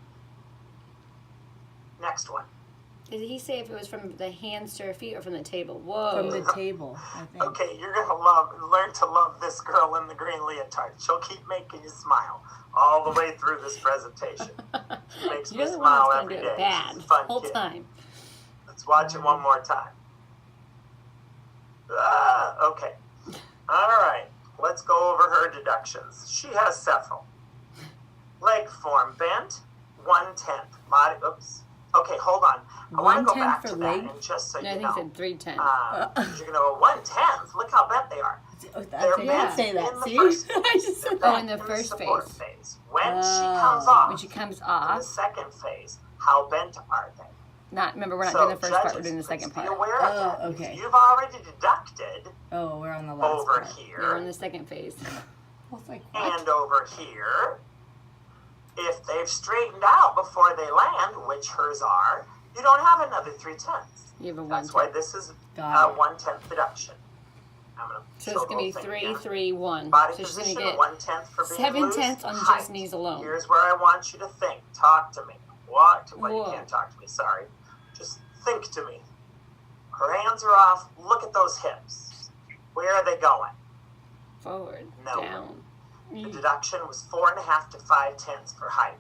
S1: Next one.
S2: Did he say if it was from the hands to her feet or from the table? Whoa.
S3: From the table, I think.
S1: Okay, you're gonna learn to love this girl in the green leotard. She'll keep making you smile all the way through this presentation. She makes me
S2: You're the one
S1: smile
S2: that's
S1: every
S2: gonna do
S1: day.
S2: it bad
S1: She's a
S2: the
S1: fun
S2: whole
S1: kid.
S2: time.
S1: Let's watch it one more time. Okay. All right. Let's go over her deductions. She has several. Leg form bent, 1/10. Body. Oops. Okay, hold on. I want to go
S3: 1/10
S1: back
S3: for
S1: to
S3: leg?
S1: that, and just so
S2: No, I
S1: you
S2: think he
S1: know,
S2: said 3/10.
S1: you're gonna go 1/10. Look how bent they are.
S3: I
S1: They're
S3: didn't
S2: bent
S3: say that.
S1: in the
S3: See?
S1: first
S3: I just said
S2: Oh,
S3: that.
S2: in the first
S1: support
S2: phase.
S1: phase. When she comes
S3: Oh.
S1: off,
S2: When she comes
S1: in
S2: off,
S1: the second phase, how bent are they?
S2: remember, we're not
S1: So,
S2: doing the first part, we're
S1: judges,
S2: doing the
S1: please
S2: second
S1: be
S2: part.
S1: aware of that.
S3: Oh, okay.
S1: If you've already deducted
S3: Oh, we're on the last
S1: over
S3: part.
S1: here
S2: We're in the second phase.
S3: I was like, what?
S1: and over here, if they've straightened out before they land, which hers are, you don't have another 3/10.
S2: You have a 1/10.
S1: That's why this is
S3: Got
S1: a
S3: it.
S1: 1/10 deduction. I'm gonna
S2: So
S1: show
S2: it's going to be
S1: the whole thing
S2: 3,
S1: again.
S2: 3, 1.
S1: Body
S2: So she's going
S1: position,
S2: to get
S1: 1/10 for being
S2: 7/10
S1: loose.
S2: on
S1: Height.
S2: just knees alone.
S1: Here's where I want you to think. Talk to me. What? Well, you
S2: Whoa.
S1: can't talk to me. Sorry. Just think to me. Her hands are off. Look at those hips. Where are they going?
S2: Forward,
S1: No.
S2: down.
S1: The deduction was 4.5 to 5/10 for height.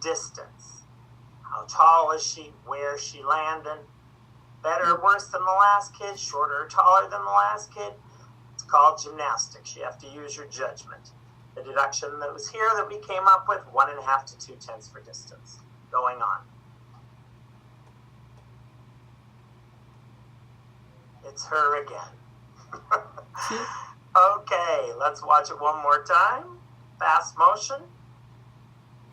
S1: Distance. How tall is she? Where is she landing? Better or worse than the last kid? Shorter or taller than the last kid? It's called gymnastics. You have to use your judgment. The deduction that was here that we came up with, 1.5 to 2/10 for distance. Going on. It's her again. Okay, let's watch it one more time. Fast motion.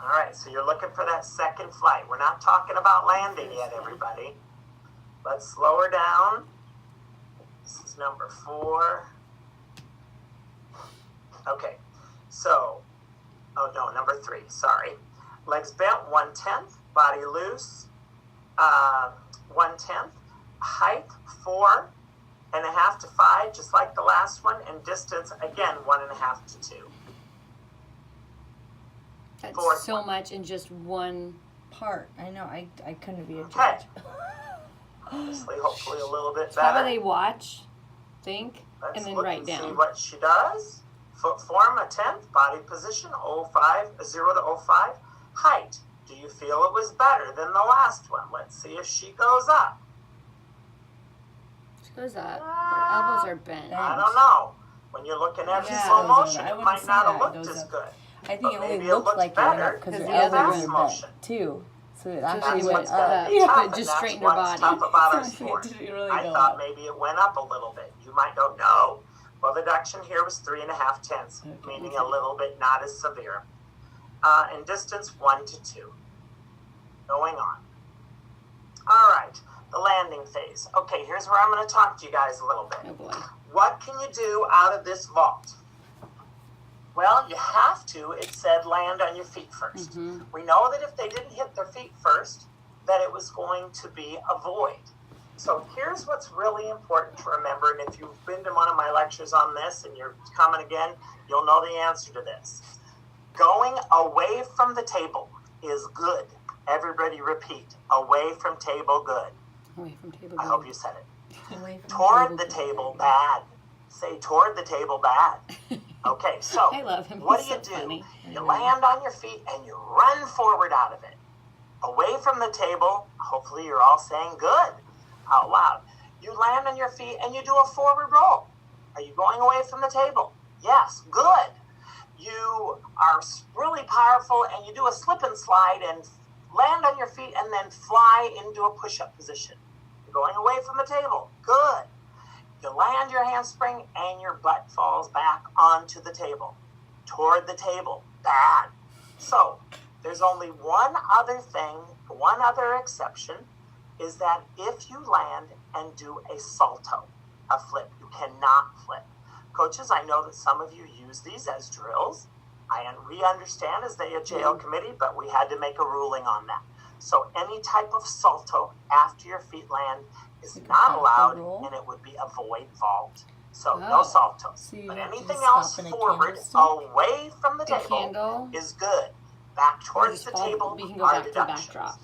S1: All right, so you're looking for that second flight. We're not talking about landing yet, everybody. Let's slow her down. This is number 4. Okay, so, oh no, number 3, sorry. Legs bent, 1/10, body loose, 1/10, height, 4.5 to 5, just like the last one, and distance, again, 1.5 to 2.
S2: That's
S1: Fourth
S2: so
S1: one.
S2: much in just one.
S3: Part. I know. I couldn't be a
S1: Okay.
S3: judge.
S1: Obviously, hopefully a little bit
S2: How
S1: better.
S2: they watch, think,
S1: Let's
S2: and then
S1: look
S2: write
S1: and see
S2: down.
S1: what she does. Foot form, 1/10, body position, 0 to 05. Height, do you feel it was better than the last one? Let's see if she goes up.
S2: She goes up. Her elbows are bent.
S1: I don't know. When you're looking at it in
S3: Yeah,
S1: slow
S3: it goes up.
S1: motion,
S3: I
S1: it
S3: wouldn't
S1: might
S3: say
S1: not have
S3: that it
S1: looked
S3: goes
S1: as
S3: up.
S1: good.
S3: I think
S1: But
S3: it only
S1: maybe it
S3: looked
S1: looks
S3: like it
S1: better
S3: went up because
S2: because
S3: her
S2: the other
S3: elbows
S2: one-
S3: were
S1: motion.
S3: bent too. So it
S2: That's
S3: actually
S1: That's
S3: went
S1: what's going
S3: up.
S1: to be
S2: Yeah.
S1: tough,
S2: But
S1: and
S2: just
S1: that's
S2: straighten her
S1: what's
S2: body.
S1: tough about our
S3: It
S1: sport.
S3: didn't really
S1: I
S3: go
S1: thought
S3: up.
S1: maybe it went up a little bit. You might don't know. Well, the deduction here was 3.5/10,
S3: Okay.
S1: meaning a little bit not as severe. And distance 1 to 2. Going on. All right, the landing phase. Okay, here's where I'm going to talk to you guys a little bit.
S2: Oh boy.
S1: What can you do out of this vault? Well, you have to, it said, land on your feet 1st.
S2: Mhm.
S1: We know that if they didn't hit their feet first, that it was going to be a void. So here's what's really important to remember, and if you've been to one of my lectures on this and you're coming again, you'll know the answer to this. Going away from the table is good. Everybody repeat, away from table good.
S2: Away from table.
S1: I hope you said it.
S3: Away from
S1: Toward the table bad. Say toward the table bad. Okay, so
S2: I love him.
S1: what
S2: He's
S1: do you
S2: so
S1: do?
S2: funny.
S1: You land on your feet and you run forward out of it. Away from the table, hopefully you're all saying good out loud. You land on your feet and you do a forward roll. Are you going away from the table? Yes, good. You are really powerful and you do a slip and slide and land on your feet and then fly into a push-up position. You're going away from the table. Good. You land your handspring and your butt falls back onto the table. Toward the table. Bad. So, there's only one other thing, one other exception, is that if you land and do a salto, a flip, you cannot flip. coaches, I know that some of you use these as drills. We understand as the AJL committee, but we had to make a ruling on that. So any type of salto after your feet land is
S3: Like a
S1: not
S3: vault
S1: allowed,
S3: roll?
S1: and it would be a void vault. So
S2: Oh.
S1: no saltos.
S3: So you
S1: But
S3: have to
S1: anything
S3: just
S1: else
S3: stop in a
S1: forward,
S3: candlestick?
S1: away from the
S2: A
S1: table,
S2: candle.
S1: is good. Back
S2: Or
S1: towards
S2: just
S1: the
S2: fall,
S1: table
S2: we can go
S1: are
S2: back to the
S1: deductions.
S2: backdrop.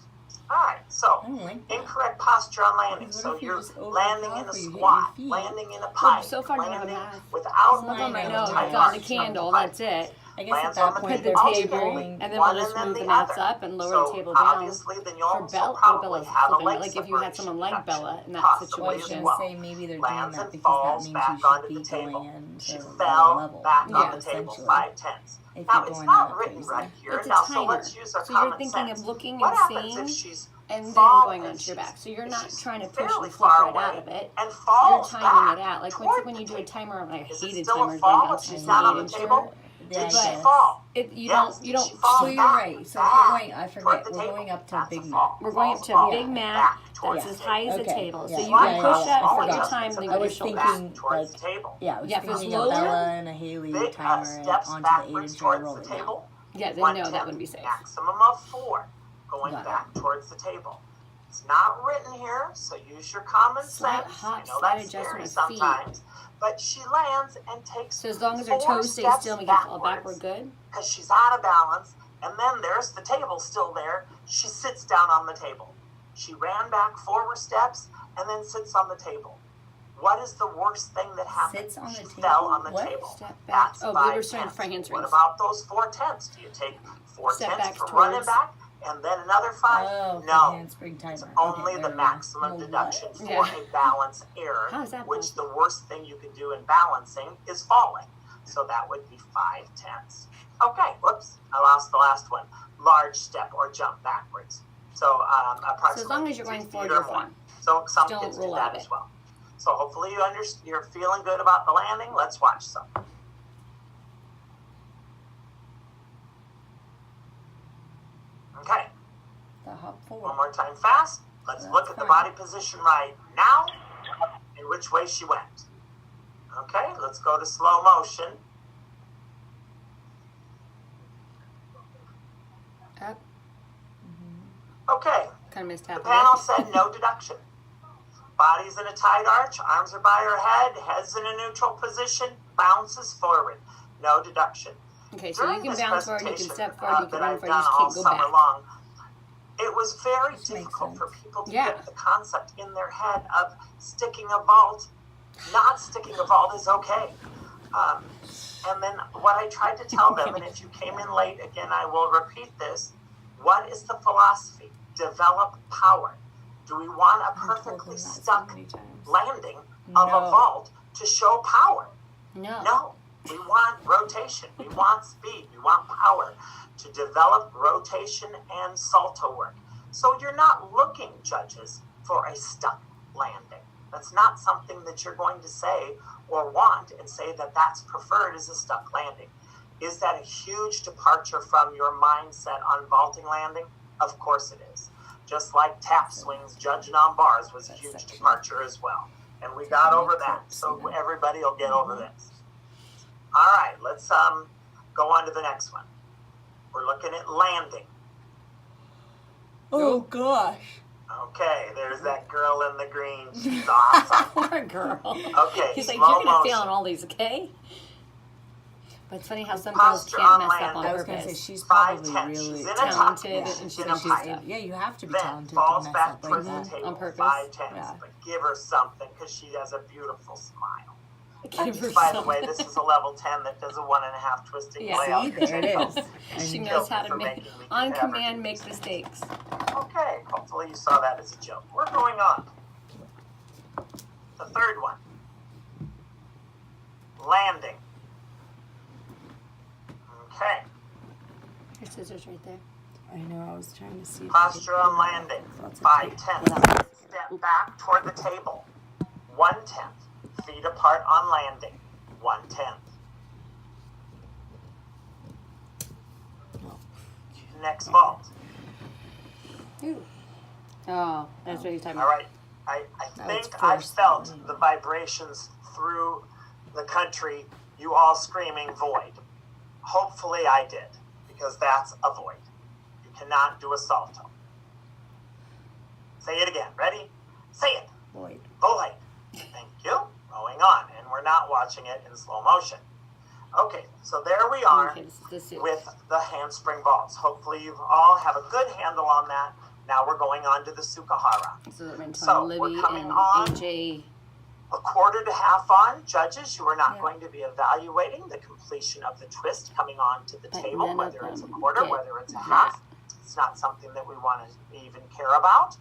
S1: All right, so
S3: I don't like that.
S1: incorrect posture on landing.
S3: Because
S1: So
S3: what if you're
S1: you're
S3: just over
S1: landing
S3: top
S1: in a
S3: or you hit your
S1: squat,
S3: feet?
S1: landing in a pike,
S2: so far you don't have
S1: landing
S2: math.
S1: without
S2: Some of them I
S3: I
S2: know,
S3: know,
S2: you've
S3: yeah.
S2: got the
S1: arch.
S2: candle, that's it.
S3: I guess at
S1: Lands
S3: that
S1: on the
S3: point
S2: Put
S3: they're
S2: the table,
S3: figuring.
S2: and then
S1: one
S2: we'll just
S1: and then
S2: move the
S1: the
S2: mats
S1: other.
S2: up and lower
S1: So
S2: the table down.
S1: obviously, then you'll
S2: For
S1: also
S2: Bella,
S1: probably
S2: Bella's
S1: have a
S2: flipping it.
S1: leg
S2: Like if you had
S1: separation
S2: someone like
S1: deduction,
S2: Bella in that
S1: possibly
S3: Well, I was
S1: as
S2: situation.
S3: gonna
S1: well.
S3: say maybe they're doing
S1: Lands
S3: that
S1: and
S3: because that
S1: falls
S3: means
S1: back
S3: you should
S1: onto
S3: be
S1: the table.
S3: going in
S1: She
S3: to lower
S1: fell
S3: level.
S1: back
S2: Yeah.
S1: on the table,
S3: Essentially.
S1: 5/10.
S3: If
S1: Now
S3: you're
S1: it's
S3: going
S1: not
S3: that
S1: written
S3: crazy.
S1: right here.
S2: It's a
S1: Now, so
S2: timer.
S1: let's use our
S2: So you're
S1: common
S2: thinking
S1: sense.
S2: of looking
S1: What
S2: and
S1: happens
S2: seeing
S1: if she's
S2: and then
S1: fall
S2: going
S1: and
S2: onto your
S1: she's-
S2: back. So you're
S1: if
S2: not
S1: she's
S2: trying to push
S1: fairly
S2: and flip
S1: far
S2: right out
S1: away
S2: of it.
S1: and
S2: You're
S1: falls
S2: timing
S1: back
S2: it out. Like
S1: toward
S2: when you
S1: the
S2: do a
S1: table?
S2: timer, I
S1: Is it
S2: hated
S1: still a
S2: timers
S1: fall
S2: going down
S1: if
S2: to
S1: she's
S2: the
S1: not on the
S2: 8
S1: table?
S3: Yeah,
S1: Did
S3: I
S1: she
S3: guess.
S1: fall?
S2: You
S1: Yes.
S2: don't
S1: Did she
S3: So
S1: fall
S3: you're
S1: back?
S3: right. So if
S1: Back
S3: we're going, I
S1: toward
S3: forget,
S1: the
S3: we're
S1: table.
S3: going up to
S1: That's
S3: big
S1: a
S3: mat.
S1: fall.
S2: We're going up
S1: Falls
S2: to a
S1: back,
S2: big mat
S1: back towards
S2: that's as
S1: the
S2: high as a
S3: Okay.
S2: table. So
S3: Yeah,
S2: you
S3: yeah,
S2: can
S3: yeah,
S2: push
S3: yeah.
S2: up
S3: I
S2: for
S3: forgot.
S2: your time, then
S3: I
S2: go to
S3: was
S2: shoulder.
S3: thinking,
S1: towards
S3: like,
S1: the table.
S3: Yeah, I was
S2: Yeah, if it's
S3: thinking a
S2: lower,
S3: Bella and a Haley
S1: Big
S3: timer
S1: steps
S3: onto the 8
S1: backwards
S3: inch
S1: towards
S3: roller.
S1: the table.
S2: Yeah, then
S1: 1/10,
S2: no, that wouldn't be safe.
S1: Maximum of 4 going
S3: Got it.
S1: back towards the table. It's not written here, so use your common
S2: Slight
S1: sense.
S2: hop,
S1: I know
S2: slight
S1: that's scary
S2: adjustment of feet.
S1: sometimes, but she lands and takes
S2: So as long as her
S1: 4
S2: toes stay
S1: steps
S2: still and we can fall back, we're
S1: backwards
S2: good.
S1: because she's out of balance, and then there's the table still there. She sits down on the table. She ran back 4 steps and then sits on the table. What is the worst thing that happened?
S3: Sits on the
S1: She
S3: table?
S1: fell on the
S3: What?
S1: table.
S2: Step back.
S1: That's
S2: Oh, we
S1: 5
S2: were starting
S1: tenths.
S2: front hands
S1: What
S2: rings.
S1: about those 4 tenths? Do you take 4
S2: Step
S1: tenths
S2: back
S1: for running
S2: towards-
S1: back and then another 5?
S3: Oh,
S1: No.
S3: handspring timer.
S1: It's
S3: Okay,
S1: only
S3: there
S1: the
S3: we go.
S1: maximum
S3: Well,
S1: deduction
S3: what?
S1: for
S2: Yeah.
S1: a balance error,
S2: How is that
S1: which
S2: possible?
S1: the worst thing you can do in balancing is falling. So that would be 5 tenths. Okay, whoops, I lost the last one. Large step or jump backwards. So approximately
S2: So as long as you're
S1: 3
S2: going
S1: feet
S2: forward,
S1: or
S2: you're
S1: more.
S2: fine.
S1: So some
S2: Don't
S1: kids do
S2: roll out
S1: that
S2: of
S1: as
S2: it.
S1: well. So hopefully you're feeling good about the landing. Let's watch some. Okay,
S3: The hop
S1: one
S3: forward.
S1: more time fast. Let's
S3: That's
S1: look at the
S3: fine.
S1: body position right now and which way she went. Okay, let's go to slow motion.
S2: Up.
S1: Okay,
S2: Kind of missed
S1: the
S2: half
S1: panel
S2: of it.
S1: said no deduction. Body's in a tight arch, arms are by her head, head's in a neutral position, bounces forward. No deduction.
S2: Okay, so you
S1: During
S2: can
S1: this
S2: bounce forward, you can
S1: presentation,
S2: step forward, you can
S1: that
S2: run
S1: I've
S2: forward, you
S1: done
S2: just
S1: all
S2: can't go
S1: summer
S2: back.
S1: long, it was very
S3: Which makes
S1: difficult for
S3: sense.
S1: people to
S2: Yeah.
S1: get the concept in their head of sticking a vault. Not sticking a vault is okay. And then what I tried to tell them, and if you came in late, again, I will repeat this. What is the philosophy? Develop power. Do we want a
S3: I've told them
S1: perfectly
S3: that so
S1: stuck
S3: many times.
S1: landing of a
S3: No.
S1: vault to show power?
S2: No.
S1: No, we want rotation. We want speed. We want power to develop rotation and salto work. So you're not looking, judges, for a stuck landing. That's not something that you're going to say or want and say that that's preferred as a stuck landing. Is that a huge departure from your mindset on vaulting landing? Of course it is. Just like tap swings, judging on bars was a
S3: That
S1: huge
S3: section.
S1: departure as well. And we got over that. So everybody will get over this. All right, let's go on to the next one. We're looking at landing.
S3: Oh gosh.
S1: Okay, there's that girl in the green. She's awesome.
S2: Poor girl.
S1: Okay,
S2: He's like,
S1: slow
S2: you're gonna fail
S1: motion.
S2: on all these, okay? But it's funny how some girls
S1: Posture
S2: can't
S1: on
S2: mess up
S1: landing.
S2: on
S3: I was gonna say
S2: purpose.
S3: she's
S1: 5
S3: probably
S1: tenths.
S3: really
S1: She's in a
S2: talented
S1: tuck.
S2: and
S1: She's
S2: she
S1: in
S2: can
S1: a
S2: do
S1: pike.
S2: stuff.
S3: Yeah, you have to be
S1: Then
S3: talented to
S1: falls
S3: mess
S1: back
S3: up like
S1: towards
S3: that.
S1: the table.
S2: On purpose.
S1: 5 tenths.
S3: Yeah.
S1: But give her something because she has a beautiful smile.
S2: Give her
S1: By the way,
S2: something.
S1: this is a level 10 that does a 1.5 twisting
S2: Yeah.
S1: layout.
S3: See, there it is.
S2: She
S3: And
S2: knows how
S1: for
S2: to make,
S1: making me
S2: on
S1: ever
S2: command,
S1: do
S2: make
S1: this.
S2: mistakes.
S1: Okay, hopefully you saw that as a joke. We're going on. The third one. Landing. Okay.
S2: Your scissors right there.
S3: I know, I was trying to see. if I could
S1: Posture on
S3: pull that
S1: landing.
S3: off. Lots of
S1: 5
S3: tape.
S1: tenths. Step back toward the table. 1/10. Feet apart on landing. 1/10. Next vault.
S2: Ooh. Oh, that's what he's talking
S1: All
S2: about.
S1: right. I
S3: That
S1: think
S3: was
S1: I
S3: forced
S1: felt
S3: on me.
S1: the vibrations through the country, you all screaming void. Hopefully I did, because that's a void. You cannot do a salto. Say it again. Ready? Say it.
S3: Void.
S1: Void. Thank you. Going on. And we're not watching it in slow motion. Okay, so there we are
S2: Okay, this is the
S1: with the handspring vaults. Hopefully you all have a good handle on that. Now we're going on to the Sukahara.
S2: So that meant
S1: So,
S2: Libby
S1: we're coming
S2: and
S1: on.
S2: AJ.
S1: A quarter to half on. Judges, you are not
S3: Yeah.
S1: going to be evaluating the completion of the twist coming onto the
S2: But
S1: table,
S2: none of
S1: whether it's a
S2: them
S1: quarter,
S2: get
S1: whether it's a
S2: that.
S1: half. It's not something that we want to even care about.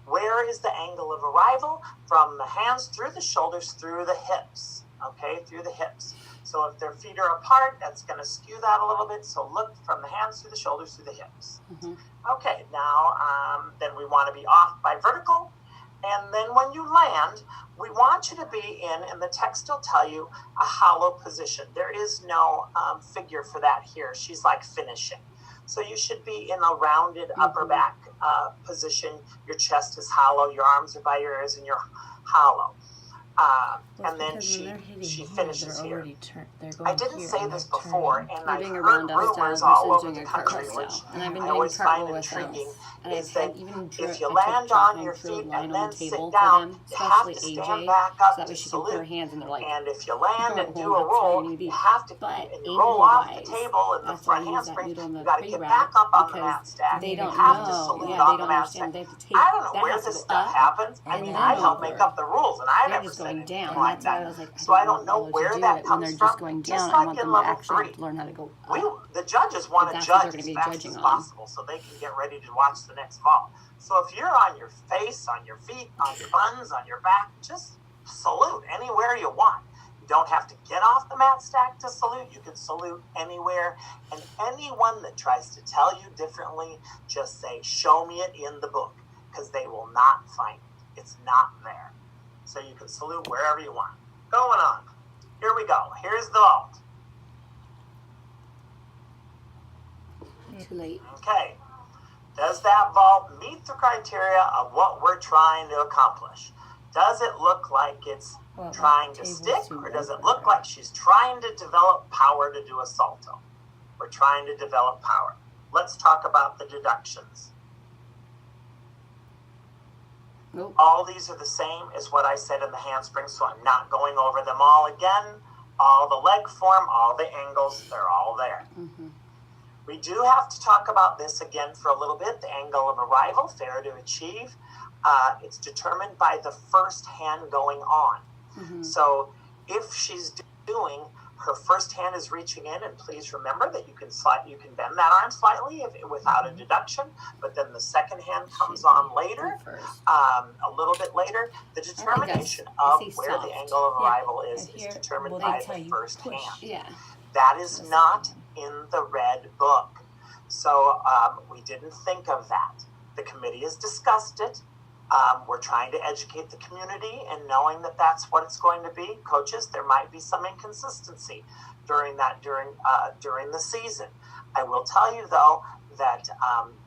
S1: Where is the angle of arrival? From the hands through the shoulders, through the hips. Okay, through the hips. So if their feet are apart, that's going to skew that a little bit. So look from the hands through the shoulders, through the hips.
S2: Mhm.
S1: Okay, now then we want to be off by vertical. And then when you land, we want you to be in, and the text will tell you, a hollow position. There is no figure for that here. She's like finishing. So you should be in a rounded upper back position. Your chest is hollow, your arms are by your ears, and you're hollow.
S3: Well,
S1: And then
S3: because when they're hitting
S1: she
S3: here,
S1: finishes
S3: they're
S1: here.
S3: already they're going
S1: I didn't
S3: here
S1: say
S3: and
S1: this
S3: they're
S1: before,
S3: turning.
S1: and
S2: You're
S1: I've
S2: doing a
S1: heard
S2: round up
S1: rumors
S2: style
S1: all
S2: versus
S1: over
S2: doing
S1: the
S2: a
S1: country,
S2: cartwheel
S1: which
S2: style. And I've been
S1: I
S2: doing
S1: always find
S2: cartwheel with them.
S1: intriguing,
S2: And
S1: is
S2: I've
S1: that
S2: had even
S1: if you
S2: I took
S1: land
S2: chalk
S1: on
S2: and
S1: your
S2: drilled
S1: feet
S2: line
S1: and
S2: on
S1: then
S2: the
S1: sit
S2: table for
S1: down,
S2: them,
S1: you have
S2: especially
S1: to
S2: AJ,
S1: stand back
S2: so
S1: up
S2: that way
S1: to
S2: she can put her
S1: salute.
S2: hands and they're like,
S1: And if you land and do
S2: well,
S1: a
S2: that's where you
S1: roll,
S2: need to be.
S1: you have to,
S2: But
S1: and you roll off the
S2: angle-wise,
S1: table in the
S2: that's why I
S1: front
S2: use that
S1: handspring,
S2: noodle in the
S1: you got to get
S2: pre-wrap
S1: back up on the
S2: because
S1: mat stack.
S2: they
S1: You
S2: don't
S1: have to
S2: know.
S1: salute
S2: Yeah,
S1: on
S2: they
S1: the
S2: don't
S1: mat
S2: understand.
S1: stack.
S2: They have to take
S1: I don't know
S2: that
S1: where
S2: has to
S1: this
S2: go
S1: stuff
S2: up.
S1: happens. I
S2: and
S1: mean,
S2: then
S1: I help
S2: over.
S1: make up the rules, and I've
S2: They're
S1: never
S2: just
S1: said
S2: going
S1: anything
S2: down.
S1: like
S2: That's why I
S1: that.
S2: was like,
S1: So I don't know
S2: to
S1: where
S2: do
S1: that
S2: it when they're
S1: comes
S2: just
S1: from.
S2: going
S1: Just
S2: down. I
S1: like
S2: want
S1: in
S2: them to
S1: level
S2: actually
S1: 3.
S2: learn how to go
S1: We,
S2: up.
S1: the judges want to
S2: That's what they're
S1: judge
S2: gonna
S1: as
S2: be
S1: fast
S2: judging
S1: as
S2: on.
S1: possible so they can get ready to watch the next vault. So if you're on your face, on your feet, on your buns, on your back, just salute anywhere you want. You don't have to get off the mat stack to salute. You can salute anywhere. And anyone that tries to tell you differently, just say, show me it in the book, because they will not find it. It's not there. So you can salute wherever you want. Going on. Here we go. Here's the vault.
S2: Too late.
S1: Okay. Does that vault meet the criteria of what we're trying to accomplish? Does it look like it's
S3: Well,
S1: trying to
S3: table's
S1: stick,
S3: too
S1: or does
S3: low
S1: it
S3: for
S1: look
S3: her.
S1: like she's trying to develop power to do a salto? We're trying to develop power. Let's talk about the deductions.
S2: Nope.
S1: All these are the same as what I said in the handspring, so I'm not going over them all again. All the leg form, all the angles, they're all there.
S2: Mm-hmm.
S1: We do have to talk about this again for a little bit. The angle of arrival, fair to achieve. It's determined by the first hand going on.
S2: Mm-hmm.
S1: So if she's doing, her first hand is reaching in, and please remember that you can bend that arm slightly without a deduction, but then the second hand comes on later,
S2: First.
S1: a little bit later. The determination of
S2: I say
S1: where the
S2: soft.
S1: angle of
S3: Yeah,
S1: arrival is
S3: I hear-
S1: determined
S3: well,
S1: by
S3: they tell
S1: the
S3: you
S1: first
S3: push.
S1: hand.
S2: Yeah.
S1: That is
S3: That's
S1: not
S3: the
S1: in the red book. So we didn't think of that. The committee has discussed it. We're trying to educate the community, and knowing that that's what it's going to be. Coaches, there might be some inconsistency during the season. I will tell you though that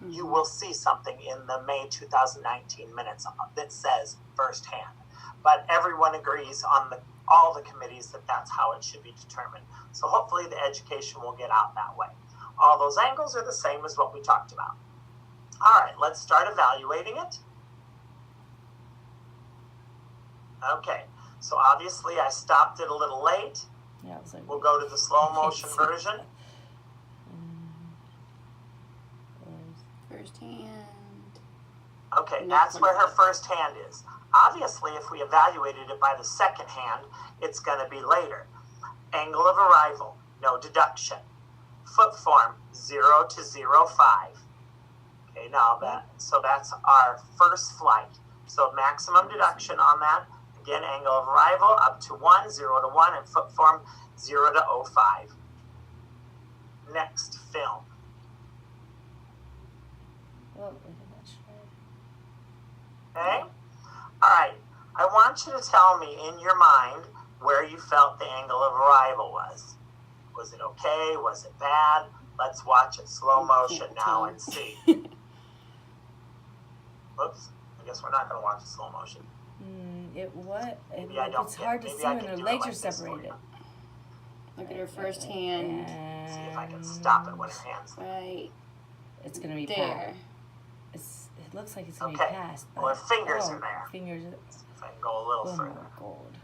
S1: you will see something in the May 2019 minutes that says first hand. But everyone agrees on all the committees that that's how it should be determined. So hopefully the education will get out that way. All those angles are the same as what we talked about. All right, let's start evaluating it. Okay, so obviously I stopped it a little late.
S3: Yeah, I was like,
S1: We'll go to the slow motion version.
S2: First hand.
S1: Okay, that's where her first hand is. Obviously, if we evaluated it by the second hand, it's going to be later. Angle of arrival, no deduction. Foot form, 0 to 0.5. Okay, now that's our first flight. So maximum deduction on that. Again, angle of arrival up to 1, 0 to 1, and foot form 0 to 0.5. Next film.
S3: oh, look at that shred.
S1: Okay? All right. I want you to tell me in your mind where you felt the angle of arrival was. Was it okay? Was it bad? Let's watch it slow motion now and see. Oops. I guess we're not going to watch it slow motion.
S3: Maybe I don't It's
S1: get it.
S3: hard to
S1: Maybe
S3: see
S1: I
S3: when
S1: can
S3: their
S1: do it
S3: legs
S1: like
S3: are
S1: this for
S3: separated.
S1: you.
S2: Look at her first hand.
S3: And
S1: See if I can stop it when her hand's there.
S2: Right
S3: it's gonna be
S2: there.
S3: passed. It looks like it's gonna
S1: Okay.
S3: be passed. But,
S1: Well, her fingers are there.
S3: Fingers.
S1: If I can go a little
S3: Boom,
S1: further.
S3: gold.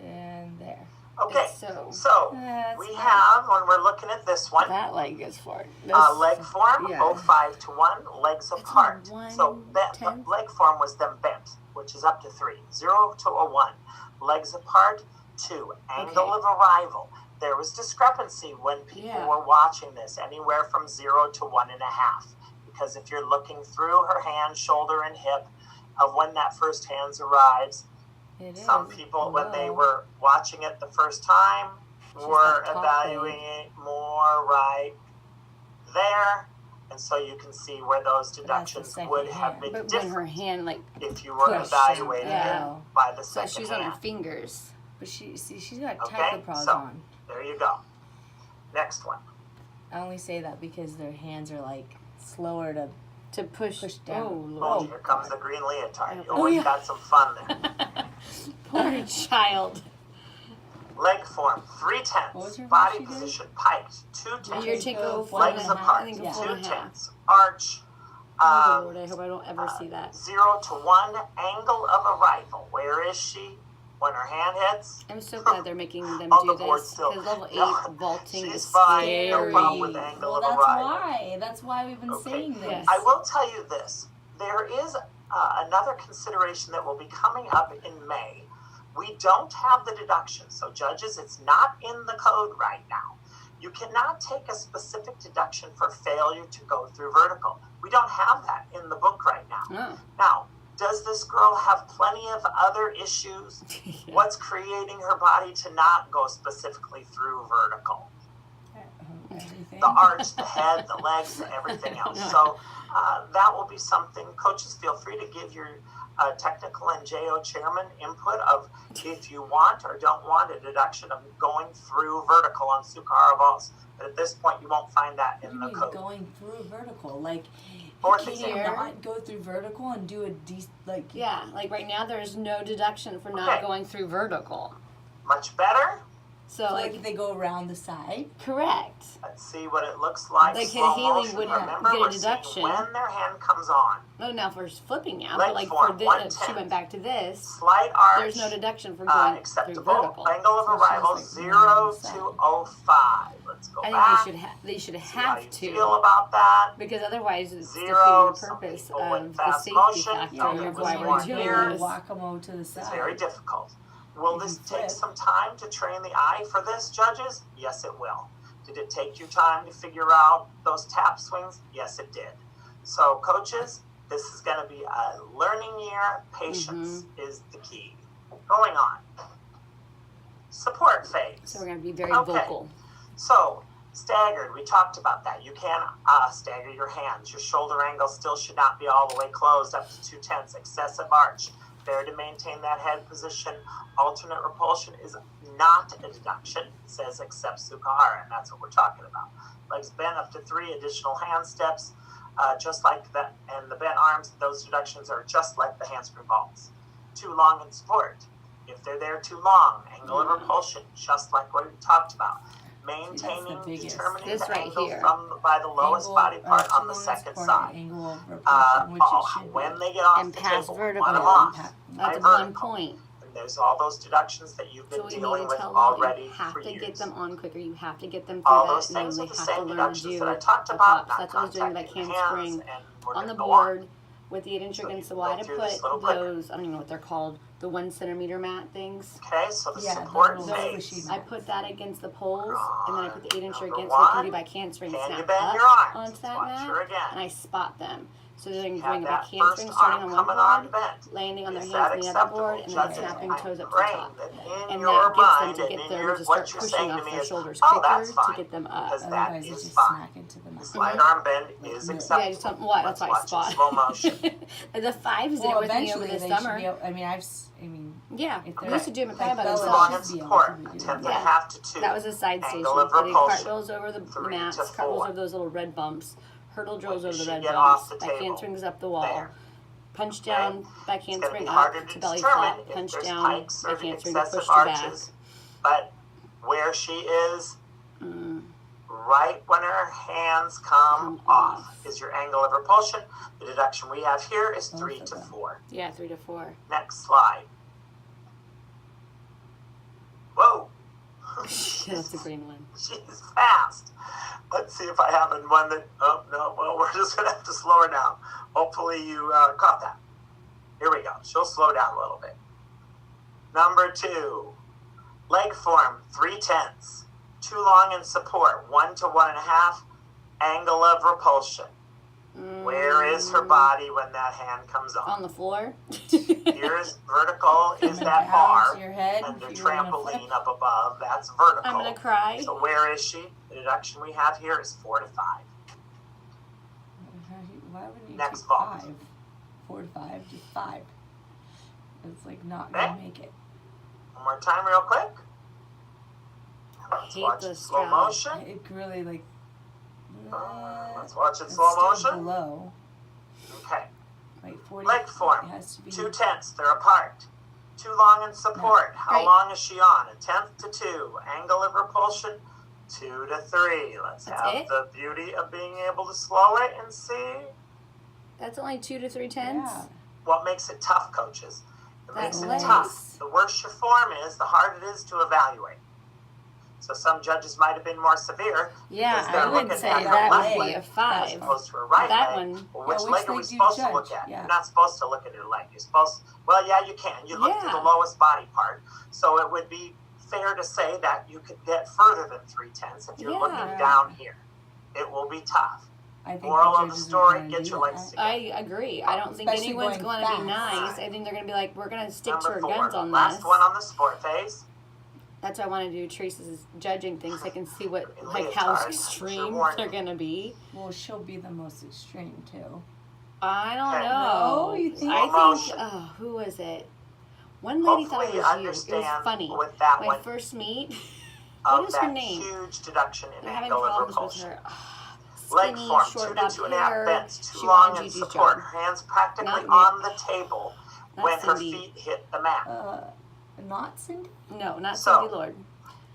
S3: And there.
S1: Okay,
S2: So
S1: so
S3: That's
S1: we
S3: fine.
S1: have, when we're looking at this one,
S2: that leg is far.
S1: leg form,
S2: yeah.
S1: 05 to 1, legs
S2: It's
S1: apart.
S2: a
S1: So the
S2: 1/10.
S1: leg form was then bent, which is up to 3. 0 to a 1. Legs apart, 2. Angle
S2: Okay.
S1: of arrival. There was discrepancy when people
S2: Yeah.
S1: were watching this, anywhere from 0 to 1.5. Because if you're looking through her hand, shoulder, and hip of when that first hand arrives,
S3: It
S1: some
S3: is.
S1: people, when they
S3: Whoa.
S1: were watching it the first time,
S3: She's
S1: were
S3: got top
S1: evaluating it more right there. And so you can see where those
S3: that's the
S1: deductions
S3: second
S1: would have
S3: hand.
S1: been
S2: But when
S1: different
S2: her hand
S1: if you were
S3: pushed
S1: evaluating
S2: yeah.
S1: it by the
S2: so
S1: second
S2: she's on her
S1: hand.
S2: fingers.
S3: But she's got
S1: Okay,
S3: tachypros
S1: so-
S3: on.
S1: There you go. Next one.
S3: I only say that because their hands are like slower to.
S2: To push
S3: down.
S2: Oh,
S1: Oh,
S2: Lord.
S1: here comes the green leotard. You
S2: Oh,
S1: always
S3: yeah.
S1: got some fun there.
S2: Poor child.
S1: Leg form, 3/10.
S3: What was her
S1: Body
S3: first again?
S1: position, piked,
S2: And you're
S1: 2/10.
S2: take go
S3: Legs
S1: 1.5.
S2: I think
S3: yeah.
S2: go 4
S1: Two
S2: and a half.
S1: tenths. Arch.
S2: Oh Lord, I hope I don't ever see that.
S1: 0 to 1. Angle of arrival. Where is she when her hand hits?
S2: I'm so glad they're making them
S1: On
S2: do
S1: the board
S2: this
S1: still.
S2: because level 8
S1: No,
S2: vaulting
S1: she's
S2: is
S1: fine.
S2: scary.
S1: No problem with angle
S3: Well,
S1: of
S3: that's
S1: arrival.
S3: why. That's why we've been
S1: Okay.
S3: saying this.
S2: Yes.
S1: I will tell you this. There is another consideration that will be coming up in May. We don't have the deduction. So judges, it's not in the code right now. You cannot take a specific deduction for failure to go through vertical. We don't have that in the book right now.
S2: Oh.
S1: Now, does this girl have plenty of other issues?
S2: Yeah.
S1: What's creating her body to not go specifically through vertical?
S3: Everything.
S1: The arch, the head, the legs, and everything else. So that will be something. Coaches, feel free to give your technical and JO chairman input of if you want or don't want a deduction of going through vertical on Sukara vaults. But at this point, you won't find that
S3: What do
S1: in
S3: you
S1: the
S3: mean
S1: code.
S3: going through vertical? Like,
S1: Fourth
S3: can you
S2: example.
S3: not go through vertical and do a like?
S2: Yeah, like right now there's no deduction for not
S1: Okay.
S2: going through vertical.
S1: Much better.
S2: So
S3: So
S2: like
S3: like they go around the side.
S2: correct.
S1: Let's see what it looks like.
S2: Like
S1: Slow
S2: Haley
S1: motion.
S2: wouldn't
S1: Remember,
S2: get a
S1: we're
S2: deduction.
S1: seeing when their hand comes on.
S2: No, now for flipping now,
S1: Leg
S2: but like
S1: form,
S2: for this,
S1: 1/10.
S2: she went back to this.
S1: Slight arch.
S2: There's no deduction for going through
S1: Acceptable.
S2: vertical.
S1: Angle of
S3: So she's
S1: arrival
S3: like
S1: 0
S3: side.
S1: to 05. Let's go
S2: I
S1: back.
S2: think they should
S1: See how
S2: have
S1: you
S2: to
S1: feel about that.
S2: because otherwise it's
S1: Zero,
S2: defeating the
S1: some
S2: purpose
S1: people
S2: of
S1: with
S2: the
S1: fast
S2: safety
S1: motion,
S2: factor
S1: some
S2: of
S1: people
S2: why
S1: with
S2: we're
S1: more
S2: doing
S1: gears.
S2: this.
S3: Whack-a-mole to the
S1: It's
S3: side.
S1: very difficult. Will
S3: You
S1: this
S3: can
S1: take
S3: flip.
S1: some time to train the eye for this, judges? Yes, it will. Did it take you time to figure out those tap swings? Yes, it did. So, coaches, this is going to be a learning year. Patience is the key. Going on. Support phase.
S2: So we're gonna be very
S1: Okay.
S2: vocal.
S1: So, staggered, we talked about that. You can stagger your hands. Your shoulder angle still should not be all the way closed up to 2/10. Excessive arch. There to maintain that head position. Alternate repulsion is not a deduction. It says except Sukahara, and that's what we're talking about. Legs bent up to 3 additional hand steps, just like that. And the bent arms, those deductions are just like the handspring balls. Too long in support. If they're there too long, angle of repulsion, just like what we talked about. Maintaining,
S3: biggest.
S1: determining
S2: This
S1: the
S2: right
S1: angle
S2: here.
S1: by the lowest
S3: Angle,
S1: body part on the
S3: too long
S1: second
S3: support,
S1: side.
S3: Angle of repulsion, which it should
S1: When
S3: be.
S1: they get off
S2: And
S1: the
S2: pass
S1: table,
S2: vertical.
S1: one off.
S2: That's
S1: by
S2: one
S1: vertical.
S2: point.
S1: And there's all those deductions that you've
S2: So
S1: been
S2: we need
S1: dealing
S2: to
S1: with
S2: tell them
S1: already
S2: you have
S1: for
S2: to
S1: years.
S2: get them on quicker. You have to get them through
S1: All
S2: that,
S1: those
S2: and then
S1: things
S2: they
S1: are the
S2: have to
S1: same
S2: learn to
S1: deductions
S2: do
S1: that I talked
S2: the
S1: about,
S2: pops.
S1: not
S2: That's what I was doing with that
S1: contacting
S2: handspring
S1: hands, and we're
S2: on
S1: good
S2: the
S1: to go
S2: board with the 8-inch
S1: So you
S2: against the
S1: can
S2: wall.
S1: go
S2: I
S1: through this
S2: put
S1: little quicker.
S2: those, I don't even know what they're called, the 1 centimeter mat things.
S1: Okay, so the
S3: Yeah, the
S1: support
S3: little
S1: phase.
S3: squishy
S2: I put that against the poles, and then I put the 8-inch
S1: Number
S2: against so they can
S1: one,
S2: do back handspring
S1: Can you
S2: snap
S1: bend
S2: up
S1: your arms?
S2: onto that
S1: Watch
S2: mat,
S1: her again.
S2: and I spot them. So they're doing
S1: Have
S2: a back
S1: that
S2: handspring
S1: first
S2: starting
S1: arm
S2: on one
S1: coming on
S2: board,
S1: bent.
S2: landing on their
S1: Is
S2: hands
S1: that
S2: on the other
S1: acceptable,
S2: board, and then
S1: judges?
S2: snapping
S1: I'm
S2: toes up to
S1: praying
S2: top.
S1: that in
S2: And
S1: your
S2: that gets them
S1: mind
S2: to
S1: and
S2: get
S1: in
S2: them
S1: your
S2: to
S1: what
S2: start
S1: you're
S2: pushing
S1: saying to
S2: off
S1: me
S2: their
S1: is,
S2: shoulders
S1: oh,
S2: quicker
S1: that's
S2: to
S1: fine,
S2: get them up.
S1: because that
S3: Otherwise, they
S1: is
S3: just
S1: fine.
S3: smack into the mat.
S1: The slight arm bend is
S3: Yeah,
S1: acceptable.
S2: Yeah, just don't, what? That's
S1: Let's
S2: why I
S1: watch
S2: spot.
S1: in slow motion.
S2: The 5s did it
S3: Well,
S2: with me over
S3: eventually
S2: the
S3: they
S2: summer.
S3: should be able, I mean,
S2: Yeah,
S3: if
S2: we
S3: they're
S2: used to do them
S3: like
S2: probably by
S3: Bella
S1: Too long in
S2: themselves.
S3: should be able
S1: support.
S3: to be doing
S1: 10th and
S3: that.
S1: a half to 2.
S2: That was a side station.
S1: Angle of
S2: So they
S1: repulsion.
S2: cartwheels over the
S1: 3
S2: mats,
S1: to
S2: cartwheels
S1: 4.
S2: over those little red bumps, hurdle drills
S1: When
S2: over
S1: you
S2: the red
S1: get off
S2: bumps,
S1: the
S2: back
S1: table.
S2: handsprings up the wall,
S1: There.
S2: punch
S1: Okay.
S2: down, back
S1: It's going to be
S2: handspring
S1: harder
S2: up
S1: to
S2: to belly
S1: determine
S2: flat,
S1: if
S2: punch
S1: there's
S2: down,
S1: pikes or
S2: back handspring to
S1: excessive
S2: push to back.
S1: arches. But where she is right when her hands come off is your angle of repulsion. The deduction we have here is 3 to 4.
S2: Yeah, 3 to 4.
S1: Next slide. Whoa.
S2: That's a green one.
S1: She's fast. Let's see if I have one that, oh no, well, we're just going to have to slow her down. Hopefully you caught that. Here we go. She'll slow down a little bit. Number 2, leg form, 3/10. Too long in support, 1 to 1.5. Angle of repulsion. Where is her body when that hand comes
S2: On
S1: on?
S2: the floor?
S1: Here's vertical is
S3: Coming
S1: that
S3: down
S1: bar,
S3: to your head,
S1: and the
S3: if you were gonna
S1: trampoline
S3: flip.
S1: up above, that's vertical.
S2: I'm going to cry.
S1: So where is she? The deduction we have here is 4 to 5.
S3: Why wouldn't you
S1: Next
S3: take
S1: vault.
S3: 5? 4 to 5, just 5. It's like not gonna make it.
S1: One more time real quick. Let's
S2: hate
S1: watch
S2: the
S1: it slow
S2: strap.
S1: motion.
S3: It really like.
S1: Let's watch it
S3: It's
S1: slow
S3: still
S1: motion.
S3: below.
S1: Okay.
S3: Like 40.
S1: Leg form.
S3: It has to be.
S1: 2/10. They're apart. Too long in support. How
S2: Great.
S1: long is she on? 1/10 to 2. Angle of repulsion 2 to 3. Let's
S2: That's
S1: have
S2: it?
S1: the beauty of being able to slow it and see
S2: That's only 2 to 3/10?
S3: Yeah.
S1: what makes it tough, coaches. It
S2: That's
S1: makes it
S2: nice.
S1: tough. The worse your form is, the harder it is to evaluate. So some judges might have been more severe.
S2: Yeah,
S1: because they're
S2: I would
S1: looking
S2: say
S1: at her
S2: that
S1: left
S2: would be
S1: leg
S2: a
S1: as
S2: 5.
S1: opposed to her right
S2: That
S1: leg.
S2: one.
S1: Well, which
S3: Yeah,
S1: leg
S3: which
S1: are we
S3: leg do you
S1: supposed to look
S3: judge?
S1: at?
S3: Yeah.
S1: You're not supposed to look at her leg. You're supposed well, yeah, you can. You look to
S2: Yeah.
S1: the lowest body part. So it would be fair to say that you could get further than 3/10 if you're
S2: Yeah.
S1: looking down here. It will be tough.
S3: I think
S1: Moral
S3: the
S1: of the
S3: judges are
S1: story,
S3: gonna
S1: get
S3: do
S1: your
S3: that.
S1: legs together.
S2: I agree. I don't think
S3: Especially
S2: anyone's
S3: going
S2: going to be
S3: fast.
S2: nice. I think they're going to be like, we're going to stick to
S1: Number
S2: our
S1: 4,
S2: guns on
S1: last
S2: this.
S1: one on the sport phase.
S2: That's why I want to do Teresa's judging things. So I can see what,
S1: In
S2: like, how
S1: leotard,
S2: extreme
S1: warning.
S2: they're going to be.
S3: Well, she'll be the most extreme too.
S2: I don't
S1: Okay.
S2: know.
S3: No, you think?
S2: I think,
S1: Emotion.
S2: who was it? One lady thought it
S1: Hopefully
S2: was
S1: you
S2: you. It was
S1: understand
S2: funny.
S1: with that
S2: My
S1: one
S2: first meet,
S1: of
S2: what is her
S1: that
S2: name?
S1: huge deduction in
S2: I'm having
S1: angle of
S2: problems with
S1: repulsion.
S2: her.
S1: Leg
S2: Skinny,
S1: form,
S2: short
S1: 2 to
S2: bob
S1: 2.5
S2: hair.
S1: bends, too
S2: She
S1: long
S2: wanted
S1: in
S2: Gigi's
S1: support.
S2: job.
S1: Hands practically
S2: Not
S1: on
S2: Nick.
S1: the table
S2: Not
S1: when her
S2: Cindy.
S1: feet hit the mat.
S3: Not Cindy.
S2: No, not
S1: So,
S2: Cindy Lord.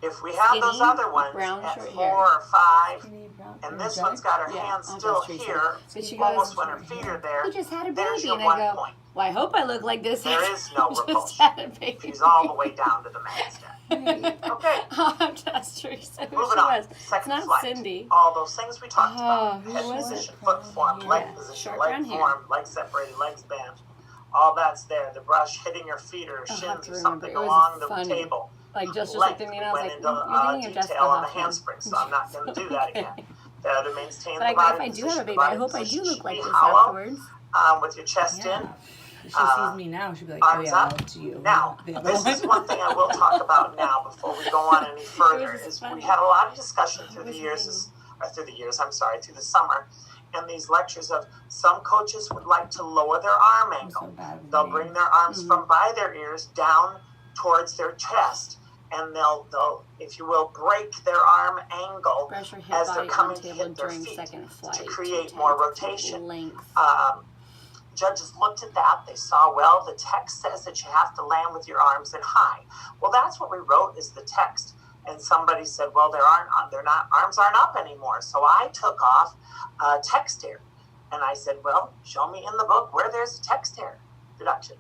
S1: If we have those
S2: Skinny,
S1: other ones
S2: brown,
S1: at
S2: short
S1: 4
S2: hair.
S1: or 5,
S3: Skinny brown.
S1: and
S3: or
S1: this
S3: judge?
S1: one's got her
S2: Yeah,
S1: hands
S2: I'll
S1: still
S2: just Teresa.
S1: here,
S2: But she
S1: almost
S2: goes,
S1: when her feet are there,
S2: we just had a
S1: there's
S2: baby.
S1: your
S2: And
S1: 1
S2: I go,
S1: point.
S2: well, I hope I look like this.
S1: There is no
S2: just
S1: repulsion.
S2: had a baby.
S1: She's all the way down to the mat step.
S3: Hey,
S1: Okay,
S2: I'll have to ask Teresa who
S1: moving
S2: she
S1: on.
S2: was. It's
S1: Second
S2: not
S1: flight.
S2: Cindy.
S1: All those things we talked about.
S2: who
S1: Head
S2: was it?
S1: position, foot form,
S3: Yeah.
S1: leg position,
S2: Short
S1: leg
S2: brown hair.
S1: form, leg separated, legs bent. All that's there. The brush hitting your feet or
S2: I'll have
S1: shins
S2: to
S1: or
S2: remember.
S1: something
S2: It was
S1: along the
S2: funny.
S1: table.
S2: Like, just
S1: Length.
S2: looked at me
S1: We
S2: and I was
S1: went
S2: like,
S1: into
S2: you're thinking of Jessica
S1: detail on the
S2: Hoffman.
S1: handspring, so I'm not going to do that again. To maintain
S2: But I
S1: the
S2: go,
S1: body
S2: if I do have a
S1: position,
S2: baby,
S1: the
S2: I
S1: body
S2: hope I do
S1: position
S2: look
S1: should
S2: like
S1: be
S2: this
S1: hollow,
S2: afterwards.
S1: with your chest in.
S3: yeah. If she sees me now, she'll be like, "Oh
S1: arms
S3: yeah,
S1: up.
S3: that's you."
S1: Now,
S3: The other
S1: this is
S3: one.
S1: one thing I will talk about now before we go on any further.
S2: It was
S1: Is
S2: funny.
S1: we had a lot of discussion through
S2: What
S1: the
S2: was her
S1: years, through the summer, and these lectures of some coaches would like to lower their arm
S3: I'm so
S1: angle.
S3: bad with
S1: They'll
S3: names.
S1: bring their arms from by their ears down towards their chest, and they'll, if you will, break their arm angle
S2: Brush her hip
S1: as they're
S2: body on
S1: coming to
S2: table
S1: hit their
S2: during
S1: feet
S2: second flight
S1: to create more rotation.
S2: Length.
S1: Judges looked at that. They saw, well, the text says that you have to land with your arms in high. Well, that's what we wrote is the text. And somebody said, well, arms aren't up anymore. So I took off text here. And I said, well, show me in the book where there's a text here deduction.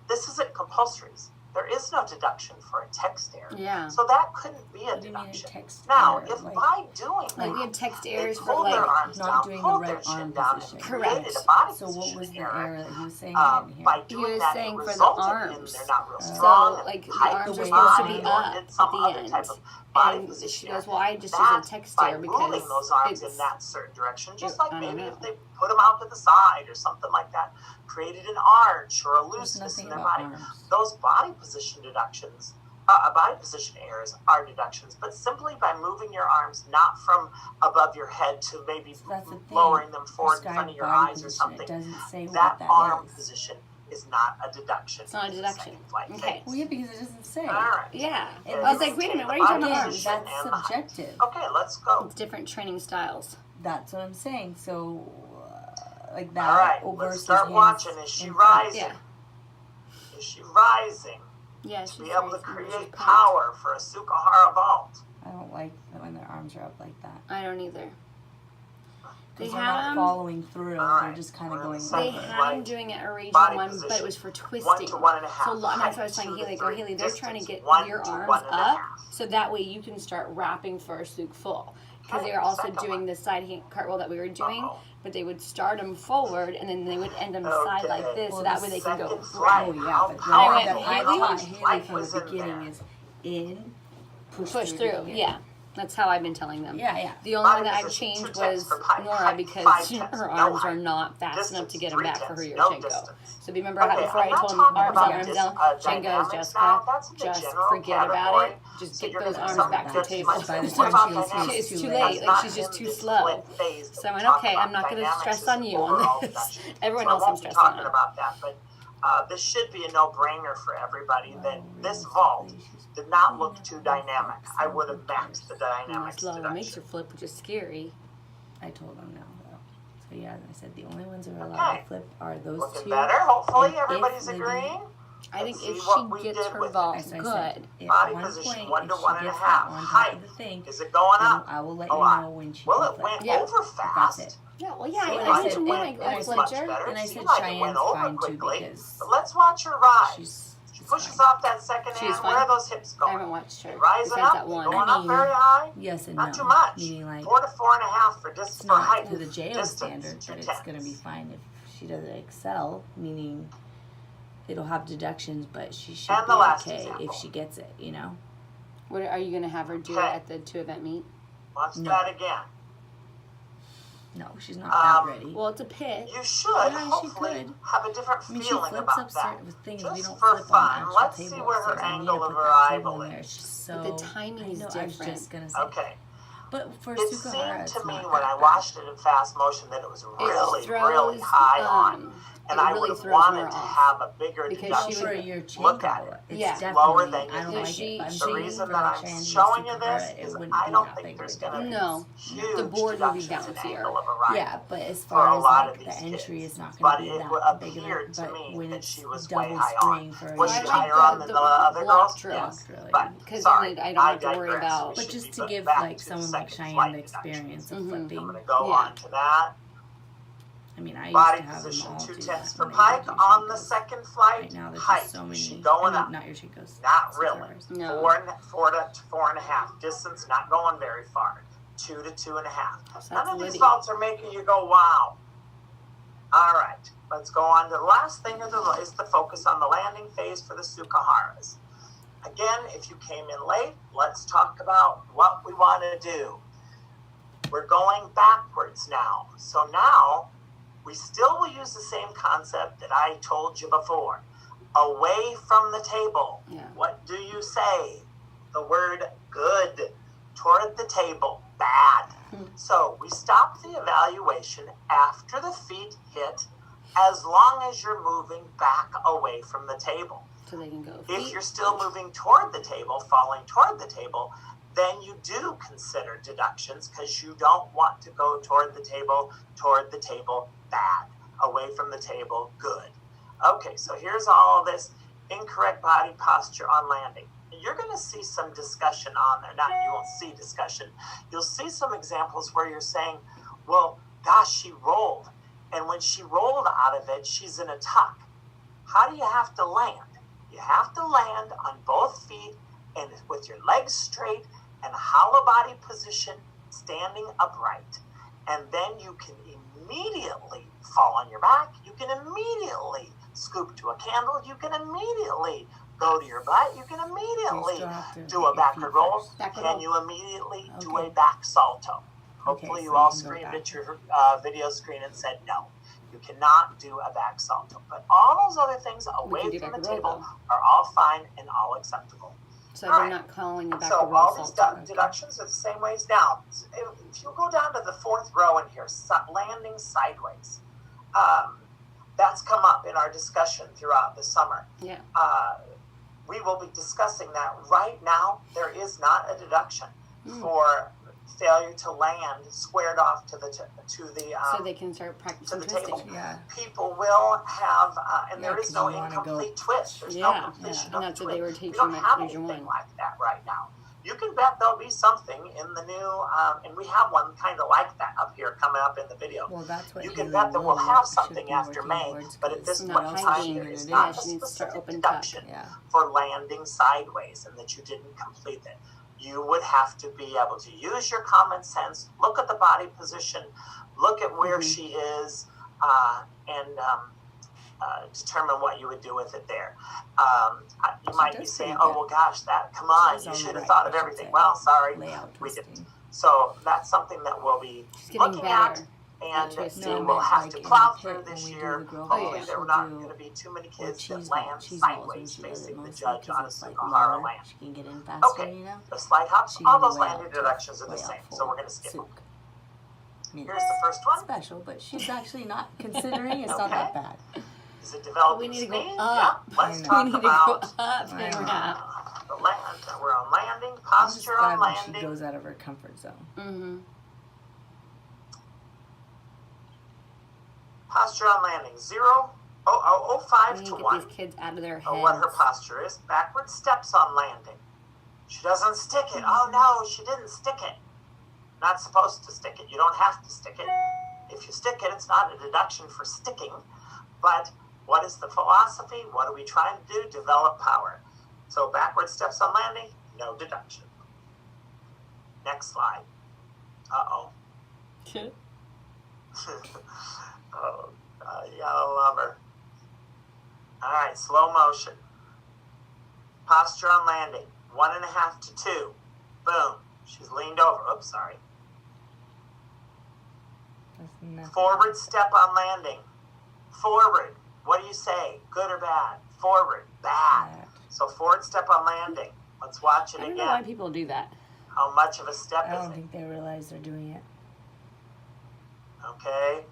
S1: This isn't compulsories. There is no deduction for a text error.
S2: Yeah.
S1: So that couldn't be a
S3: What do you mean a
S1: deduction.
S3: text
S1: Now,
S3: error?
S1: if
S3: Like-
S1: by doing
S2: Like, we
S1: that,
S2: had text
S1: they
S2: errors for,
S1: pulled their
S2: like,
S1: arms
S3: not
S1: down,
S3: doing the
S1: pulled
S3: right
S1: their chin
S3: arm
S1: down,
S3: position.
S1: and created
S2: Correct.
S1: a body
S3: So what
S1: position
S3: was the
S1: error.
S3: error that he was saying in here?
S1: By
S2: He
S1: doing
S2: was
S1: that,
S2: saying
S1: it
S2: for the
S1: resulted in
S2: arms.
S1: they're not real
S3: So,
S1: strong.
S2: So, like, the
S1: height
S2: arms
S3: are
S1: was
S3: supposed to
S1: fine,
S3: be
S1: or
S2: up
S1: did some
S2: at the
S1: other
S2: end.
S1: type of body
S2: And
S1: position
S2: she
S1: error.
S2: goes, well, I just use
S1: That,
S2: a text
S1: by
S2: error
S1: moving
S2: because
S1: those arms
S2: it's
S1: in that certain direction, just
S2: I
S1: like
S2: don't
S1: maybe
S2: know.
S1: if they put them out to the side or something like that, created an arch or a
S3: There's
S1: looseness
S3: nothing
S1: in their
S3: about
S1: body.
S3: arms.
S1: Those body position deductions, body position errors are deductions, but simply by moving your arms not from above your head to maybe
S3: So that's the thing.
S1: lowering them forward in
S3: Prescribed
S1: front of your
S3: body
S1: eyes or
S3: position,
S1: something,
S3: It doesn't say
S1: that
S3: what that
S1: arm
S3: is.
S1: position is not a deduction.
S2: It's not a
S1: in the
S2: deduction.
S1: second flight
S2: Okay.
S1: phase.
S3: Well, yeah, because it doesn't say.
S1: All right.
S2: Yeah.
S3: And
S2: I was like, wait a minute, what are you talking about
S3: Again,
S2: arms?
S3: that's
S1: And the height.
S3: subjective.
S1: Okay, let's go.
S2: It's different training styles.
S3: That's what I'm saying. So, like that.
S1: All right,
S3: or
S1: let's
S3: versus
S1: start
S3: hands
S1: watching. Is she
S3: in front.
S1: rising?
S2: Yeah.
S1: Is she rising?
S2: Yeah,
S1: To
S2: she's
S1: be able to
S2: very- she's
S1: create
S2: pumped.
S1: power for a Sukahara vault.
S3: arms are up like that.
S2: I don't either. They
S3: Because they're
S2: had
S3: not
S2: them.
S3: following through.
S1: All right.
S3: They're just kind of
S1: We're in the
S3: going
S2: They
S1: second
S3: over.
S2: had them
S1: flight.
S2: doing it a region
S1: Body
S2: one, but it
S1: position.
S2: was for
S1: 1
S2: twisting.
S1: to 1.5.
S2: So and that's
S1: height,
S2: what I was telling
S1: 2 to
S2: Haley.
S1: 3.
S2: Haley, they're trying to
S1: Distance,
S2: get
S1: 1
S2: your
S1: to
S2: arms
S1: 1.5.
S2: up, so that way you can start wrapping Fursuit full. Because
S1: Okay,
S2: they are also
S1: second
S2: doing
S1: one.
S2: the side hand cartwheel that we were doing,
S1: Uh-oh.
S2: but they would start them forward and then they would end them side like
S1: Okay.
S2: this,
S3: Well,
S2: so that
S3: the
S2: way they can go.
S1: second flight.
S3: Oh, yeah,
S1: How
S3: but
S2: powerful.
S3: that I
S2: Haley?
S3: taught
S1: Flight
S3: Haley from
S1: was
S3: the
S1: in
S3: beginning
S1: there.
S3: is in,
S2: Push
S3: to
S2: through,
S3: the
S2: yeah. That's how I've been telling them.
S3: Yeah, yeah.
S2: The only one
S1: Body
S2: that I've
S1: position,
S2: changed
S1: 2 tenths
S2: was
S1: for height,
S2: Nora
S1: height,
S2: because
S1: 5 tenths,
S2: her
S1: no
S2: arms are
S1: height.
S2: not fast enough
S1: Distance,
S2: to get them
S1: 3
S2: back for
S1: tenths,
S2: her
S1: no
S2: Yurchenko.
S1: distance.
S2: So remember how
S1: Okay,
S2: before I
S1: I'm not
S2: told them
S1: talking
S2: arms
S1: about
S2: down, arms
S1: dis-
S2: down? Jen goes,
S1: dynamics
S2: Jessica,
S1: now. That's in the
S2: just
S1: general
S2: forget about
S1: category.
S2: it. Just
S1: So
S2: get
S1: you're
S2: those
S1: gonna
S2: arms
S1: some
S2: back to the
S1: that's
S2: table.
S1: much-
S3: By the
S1: what
S3: time
S1: about
S3: she was
S1: dynamics?
S2: It's
S3: too
S2: too
S3: late.
S2: late.
S1: That's
S2: Like
S1: not
S2: she's just
S1: in
S2: too
S1: this
S2: slow.
S1: split phase that
S2: So I
S1: we
S2: went,
S1: talk
S2: okay,
S1: about.
S2: I'm not going to
S1: Dynamics
S2: stress
S1: is
S2: on
S1: an
S2: you on
S1: overall
S2: this.
S1: reduction.
S2: Everyone
S1: So I
S2: else I'm
S1: won't be
S2: stressing
S1: talking
S2: on.
S1: about that, but this should be a no-brainer for everybody that this vault did not look too dynamic. I would have maxed the dynamics
S2: Slow. It makes her
S1: deduction.
S2: flip, which is scary.
S3: I told them no, though. So yeah, I said the only ones that are allowed
S1: Okay.
S3: to flip are those
S1: Looking
S3: two.
S1: better. Hopefully
S3: And if
S1: everybody's
S3: Libby-
S1: agreeing.
S2: I think
S1: Let's
S2: if
S1: see what
S2: she
S1: we
S2: gets
S1: did
S2: her
S1: with it.
S2: vault
S3: As I
S2: good,
S3: said, at
S1: Body
S3: one
S1: position,
S3: point,
S1: 1
S3: if
S1: to
S3: she
S1: 1.5.
S3: gets that one top
S1: Height.
S3: of the thing,
S1: Is it going
S3: then
S1: up?
S3: I will let
S1: Oh,
S3: you know when she
S1: Will
S3: can
S1: it
S3: flip.
S1: went
S2: Yeah.
S1: over
S3: But that's
S1: fast?
S3: it.
S2: yeah, well, yeah,
S1: Seemed
S2: I
S1: like
S2: mentioned
S1: it
S2: one,
S1: went
S2: I
S1: much
S2: flipped her.
S1: better.
S3: And I
S1: Seemed
S3: said
S1: like it
S3: Cheyenne's
S1: went over
S3: fine, too,
S1: quickly.
S3: because
S1: But let's watch her ride. She
S3: she's
S1: pushes
S3: fine.
S1: off that second
S2: She's
S1: hand. Where
S2: fine.
S1: are those hips
S2: I
S1: going?
S2: haven't watched her.
S1: Rising
S2: Besides
S1: up,
S2: that one.
S1: going
S3: I
S1: up
S3: mean,
S1: very high.
S3: Yes and
S1: Not
S3: no.
S1: too much.
S3: Meaning like
S1: 4 to 4.5 for
S3: it's
S1: for
S3: not
S1: height.
S3: to the JO
S1: Distance,
S3: standard,
S1: 2
S3: but it's gonna be
S1: tenths.
S3: fine if she doesn't excel. Meaning it'll have deductions, but she should
S1: And
S3: be
S1: the last
S3: okay
S1: example.
S3: if she gets it. You know.
S2: What are you going to have her do
S1: Okay.
S2: at the 2 event meet?
S1: Watch
S3: No.
S1: that again.
S3: No, she's not that ready.
S2: Well, it's a pit.
S1: You should
S3: Yeah, she
S1: hopefully
S3: could.
S1: have a different
S3: I mean, she
S1: feeling
S3: flips
S1: about
S3: up
S1: that.
S3: certain things we
S1: Just
S3: don't
S1: for
S3: flip
S1: fun,
S3: on the actual
S1: let's
S3: table.
S1: see where her
S3: upstairs. I need
S1: angle
S3: to
S1: of
S3: put
S1: her
S3: that
S1: eye
S3: table
S1: will
S3: in there.
S1: is.
S3: She's so.
S2: But the timing
S3: I
S2: is
S3: know, I was
S2: different.
S3: just gonna say.
S1: Okay.
S3: But for
S1: It
S3: Sukahara,
S1: seemed
S3: it's
S1: to me
S3: not
S1: when
S3: that
S1: I
S3: bad.
S1: watched it in fast motion that it was really, really high on. And
S2: it
S1: I
S2: really
S1: would have
S2: throws
S1: wanted
S2: Nora
S1: to
S2: off.
S1: have a bigger
S2: Because
S1: deduction.
S2: she
S3: For
S2: would-
S3: your
S1: Look at
S3: Chinko,
S1: it.
S3: it's
S2: Yeah.
S3: definitely,
S1: Lower than
S3: I don't
S1: you
S3: like
S2: think.
S3: it. But I'm
S2: The
S3: saying
S1: reason
S3: for
S1: that
S3: the
S1: I'm
S3: Cheyenne
S1: showing you
S3: Sukahara,
S1: this
S3: it
S1: is
S3: wouldn't
S1: I
S3: be
S1: don't
S3: that
S1: think
S3: big
S1: there's
S3: of a
S1: going to be
S2: No.
S1: huge
S2: The board will be
S1: deductions in
S2: bouncier.
S1: angle of arrival.
S3: Yeah, but as
S1: For a
S3: far as
S1: lot
S3: like
S1: of
S3: the
S1: these
S3: entry
S1: kids.
S3: is not
S1: But
S3: going to be
S1: it
S3: that big of
S1: appeared
S3: a.
S1: to
S3: But
S1: me
S3: when
S1: that
S3: it's
S1: she was way
S3: double
S1: high
S3: spring
S1: on.
S3: for
S1: Was
S2: I
S1: she
S2: like
S1: higher on than
S2: the
S1: the other
S2: block
S1: girls?
S2: drill.
S1: Yes.
S3: Really.
S1: But
S2: Because
S1: sorry,
S2: then I don't have to
S1: digress.
S2: worry about-
S1: We
S3: But
S1: should
S3: just
S1: be
S3: to give
S1: back
S3: like
S1: to
S3: someone like
S1: second
S3: Cheyenne
S1: flight
S3: the
S1: deductions.
S3: experience of
S2: Mhm.
S3: flipping.
S1: I'm going to go
S2: Yeah.
S1: on to that.
S3: I mean, I used
S1: Body
S3: to have them
S1: position,
S3: all
S1: 2
S3: do
S1: tenths
S3: that
S1: for
S3: when I
S1: pike
S3: did
S1: on the
S3: Chinkos.
S1: second flight.
S3: Right now, there's
S1: Height,
S3: just so
S1: is
S3: many.
S1: she going up?
S3: Not your Chinkos.
S1: Not really.
S3: Sukaharas.
S2: No.
S1: 4 to 4.5. Distance not going very far. 2 to 2.5.
S2: So
S1: None
S2: that's
S1: of these
S2: Liddy.
S1: vaults are making you go, wow. All right, let's go on to the last thing is the focus on the landing phase for the Sukaharas. Again, if you came in late, let's talk about what we want to do. We're going backwards now. So now, we still will use the same concept that I told you before. Away from the table.
S2: Yeah.
S1: What do you say? The word good. Toward the table. Bad. So we stop the evaluation after the feet hit as long as you're moving back away from the table.
S2: So they can go
S1: If
S2: feet.
S1: you're still moving toward the table, falling toward the table, then you do consider deductions because you don't want to go toward the table, bad. Away from the table, good. Okay, so here's all this incorrect body posture on landing. You're going to see some discussion on there. You won't see discussion. You'll see some examples where you're saying, well, gosh, she rolled. And when she rolled out of it, she's in a tuck. How do you have to land? You have to land on both feet and with your legs straight and hollow body position, standing upright. And then you can immediately fall on your back. You can immediately scoop to a candle. You can immediately go to your butt. You can immediately
S3: still have to
S1: do
S3: hit
S1: a
S3: your
S1: backward
S3: feet
S1: roll.
S3: first.
S2: Backward
S1: Can
S2: roll.
S1: you immediately do
S3: Okay.
S1: a back salto? Hopefully
S3: Okay,
S1: you
S3: so
S1: all
S3: you can go
S1: screamed
S3: back.
S1: at your video screen and said no. You cannot do a back salto. But all those other things away
S2: do
S1: from the
S2: backward roll,
S1: table
S2: though.
S1: are all fine and all acceptable.
S2: So
S1: All
S2: they're
S1: right.
S2: not calling it back
S1: So
S2: to
S1: all
S2: roll
S1: these
S2: salto.
S1: deductions are the same ways down. If you go down to the 4th row in here, landing sideways, that's come up in our discussion throughout the summer.
S2: Yeah.
S1: We will be discussing that right now. There is not a deduction for failure to land squared off to the
S2: So they can start practicing
S1: to the table.
S2: twisting.
S3: Yeah.
S1: People will have, and
S3: Yeah,
S1: there is
S3: 'cause
S1: no
S3: you wanna go-
S1: incomplete twist. There's
S2: Yeah,
S1: no completion
S2: and
S1: of
S2: that's
S1: the
S2: what they
S1: twist.
S2: were
S1: We
S2: teaching
S1: don't
S2: at
S1: have
S2: Region
S1: anything
S2: 1.
S1: like that right now. You can bet there'll be something in the new, and we have one kind of like that up here coming up in the video.
S3: Well, that's what
S1: You can
S3: Haley
S1: bet that we'll
S3: Williams
S1: have
S3: should
S1: something
S3: be
S1: after
S3: working
S1: May,
S3: towards,
S1: but at this
S3: 'cause
S2: No,
S1: point in time,
S2: hiding.
S1: there is
S3: Yeah,
S1: not a
S2: she needs to start
S1: specific
S2: open
S1: deduction
S3: Yeah.
S1: for landing sideways and that you didn't complete it. You would have to be able to use your common sense, look at the body position, look at where
S2: Mhm.
S1: she is, and determine what you would do with it there. You
S3: She
S1: might be
S3: does
S1: saying,
S3: pretty
S1: "Oh
S3: good.
S1: well, gosh, come on,
S3: She's
S1: you
S3: on the
S1: should have
S3: right,
S1: thought
S3: I
S1: of
S3: should
S1: everything."
S3: say.
S1: Well, sorry,
S3: Layout
S1: we didn't.
S3: twisting.
S1: So that's something that we'll be
S2: She's getting
S1: looking
S2: better.
S1: at, and
S2: twisting.
S3: No, I
S1: we'll
S3: meant
S1: have
S3: like
S1: to
S3: in
S1: plow
S3: the
S1: through
S3: pit
S1: this
S3: when we do
S1: year.
S3: the grill
S1: Hopefully,
S2: fish,
S1: there are
S3: she'll
S1: not
S3: do
S1: going to be too many
S3: or
S1: kids
S3: cheese
S1: that land
S3: balls. Cheese balls when
S1: sideways
S3: she does it
S1: facing the
S3: mostly
S1: judge
S3: because
S1: on a
S3: it's like
S1: Sukahara
S3: lower.
S1: land.
S3: She can get in faster,
S1: Okay.
S3: you know?
S1: The slide hops,
S3: She
S1: all
S3: can
S1: those
S3: way
S1: landing
S3: out
S1: deductions are the
S3: way out
S1: same, so
S3: full
S1: we're going to skip them.
S3: souk. I mean,
S1: Here's the first one.
S3: special, but she's actually not considering it's not
S1: Okay.
S3: that bad.
S1: Is it developing
S2: We need to go
S1: speed?
S2: up.
S1: Yeah. Let's
S3: I know.
S1: talk
S2: We need to go
S1: about
S2: up
S3: I
S2: and
S3: know.
S2: wrap.
S1: the land. We're on landing,
S3: I'm just
S1: posture
S3: glad
S1: on
S3: when she
S1: landing.
S3: goes out of her comfort zone.
S2: Mm-hmm.
S1: Posture on landing, 0.05
S2: We need
S1: to
S2: to get
S1: 1.
S2: these kids out of their heads.
S1: Or what her posture is. Backward steps on landing. She doesn't stick it. Oh no, she didn't stick it. Not supposed to stick it. You don't have to stick it. If you stick it, it's not a deduction for sticking. But what is the philosophy? What are we trying to do? Develop power. So backward steps on landing, no deduction. Next slide. Uh-oh. Oh, you gotta love her. All right, slow motion. Posture on landing, 1.5 to 2. Boom. She's leaned over. Oops, sorry.
S3: That's nothing.
S1: Forward step on landing. Forward. What do you say? Good or bad? Forward. Bad.
S3: Bad.
S1: So forward step on landing. Let's watch it
S2: I don't know why
S1: again.
S2: people do that.
S1: How much of a step
S3: I
S1: is
S3: don't
S1: it?
S3: think they realize they're doing it.
S1: Okay.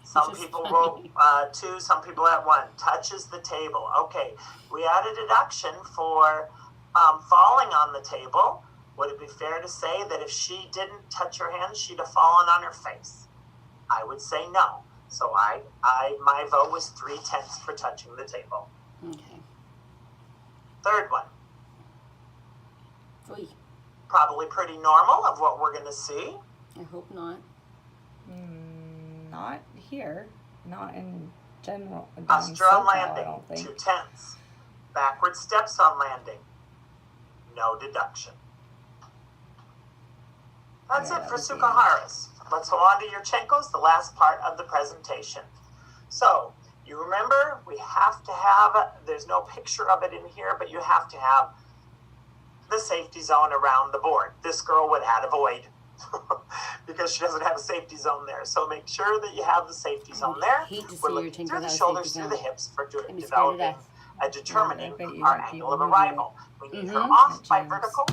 S1: Some
S2: Just
S1: people
S2: funny.
S1: will 2, some people at 1. Touches the table. Okay. We add a deduction for falling on the table. Would it be fair to say that if she didn't touch her hand, she'd have fallen on her face? I would say no. So my vote was 3/10 for touching the table.
S2: Okay.
S1: Third one,
S2: Oy.
S1: probably pretty normal of what we're going to see.
S2: I hope not.
S3: Not here. Not in general. Down
S1: Posture on
S3: SoCal, I
S1: landing,
S3: don't think.
S1: 2/10. Backward steps on landing, no deduction. That's
S3: Yeah,
S1: it
S3: that
S1: for
S3: was the end.
S1: Sukaharas. Let's go on to Yurchenkos, the last part of the presentation. So, you remember, we have to have, there's no picture of it in here, but you have to have the safety zone around the board. This girl would add a void because she doesn't have a safety zone there. So make sure that you have the safety zone there.
S2: hate to see
S1: We're
S2: your
S1: looking
S2: tank
S1: through the
S2: without a
S1: shoulders,
S2: safety
S1: through the
S2: zone.
S1: hips for
S2: I'd be scared to
S1: developing
S2: death.
S1: determining
S3: I bet you
S1: our
S3: have
S1: angle
S3: people
S1: of
S3: who do
S1: arrival. We need her
S2: Mhm.
S1: off
S3: At
S1: by
S3: gyms.
S1: vertical,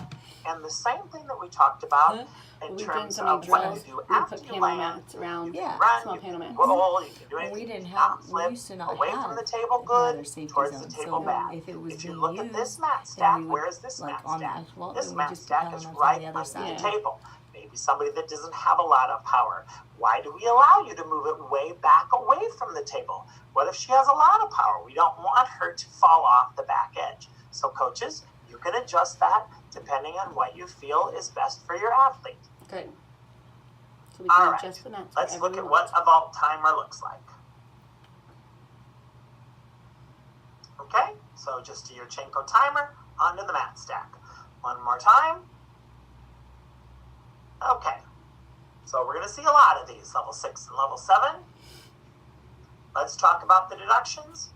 S1: and the same thing that we talked about
S2: Huh?
S1: in
S2: We've done
S1: terms
S2: so many
S1: of what you
S2: drills.
S1: do
S2: We
S1: after
S2: put
S1: you
S2: panel
S1: land.
S2: mats around
S3: Yeah.
S1: Run,
S2: small
S1: you
S2: panel
S1: can
S2: mats.
S1: roll, you can do
S3: And
S1: anything.
S3: we didn't
S1: Not
S3: have. We
S1: flip
S3: used to not
S1: away
S3: have
S1: from the table
S3: another
S1: good,
S3: safety
S1: towards
S3: zone.
S1: the table
S3: So
S1: bad.
S3: if it was
S1: If you
S3: being
S1: look at
S3: used,
S1: this mat
S3: then
S1: stack,
S3: we would,
S1: where is this
S3: like
S1: mat
S3: on the
S1: stack?
S3: actual,
S1: This
S3: then we
S1: mat
S3: just put
S1: stack
S3: panel
S1: is
S3: mats on
S1: right
S3: the other
S1: under the
S3: side.
S1: table. Maybe somebody that doesn't have a lot of power. Why do we allow you to move it way back away from the table? What if she has a lot of power? We don't want her to fall off the back edge. So coaches, you can adjust that depending on what you feel is best for your athlete.
S2: Good. So we
S1: All
S2: can
S1: right.
S2: adjust the mats
S1: Let's
S2: wherever
S1: look
S2: we
S1: at
S2: want.
S1: what a vault timer looks like. Okay, so just to your Chenko timer, onto the mat stack. One more time. Okay, so we're going to see a lot of these, level 6 and level 7. Let's talk about the deductions.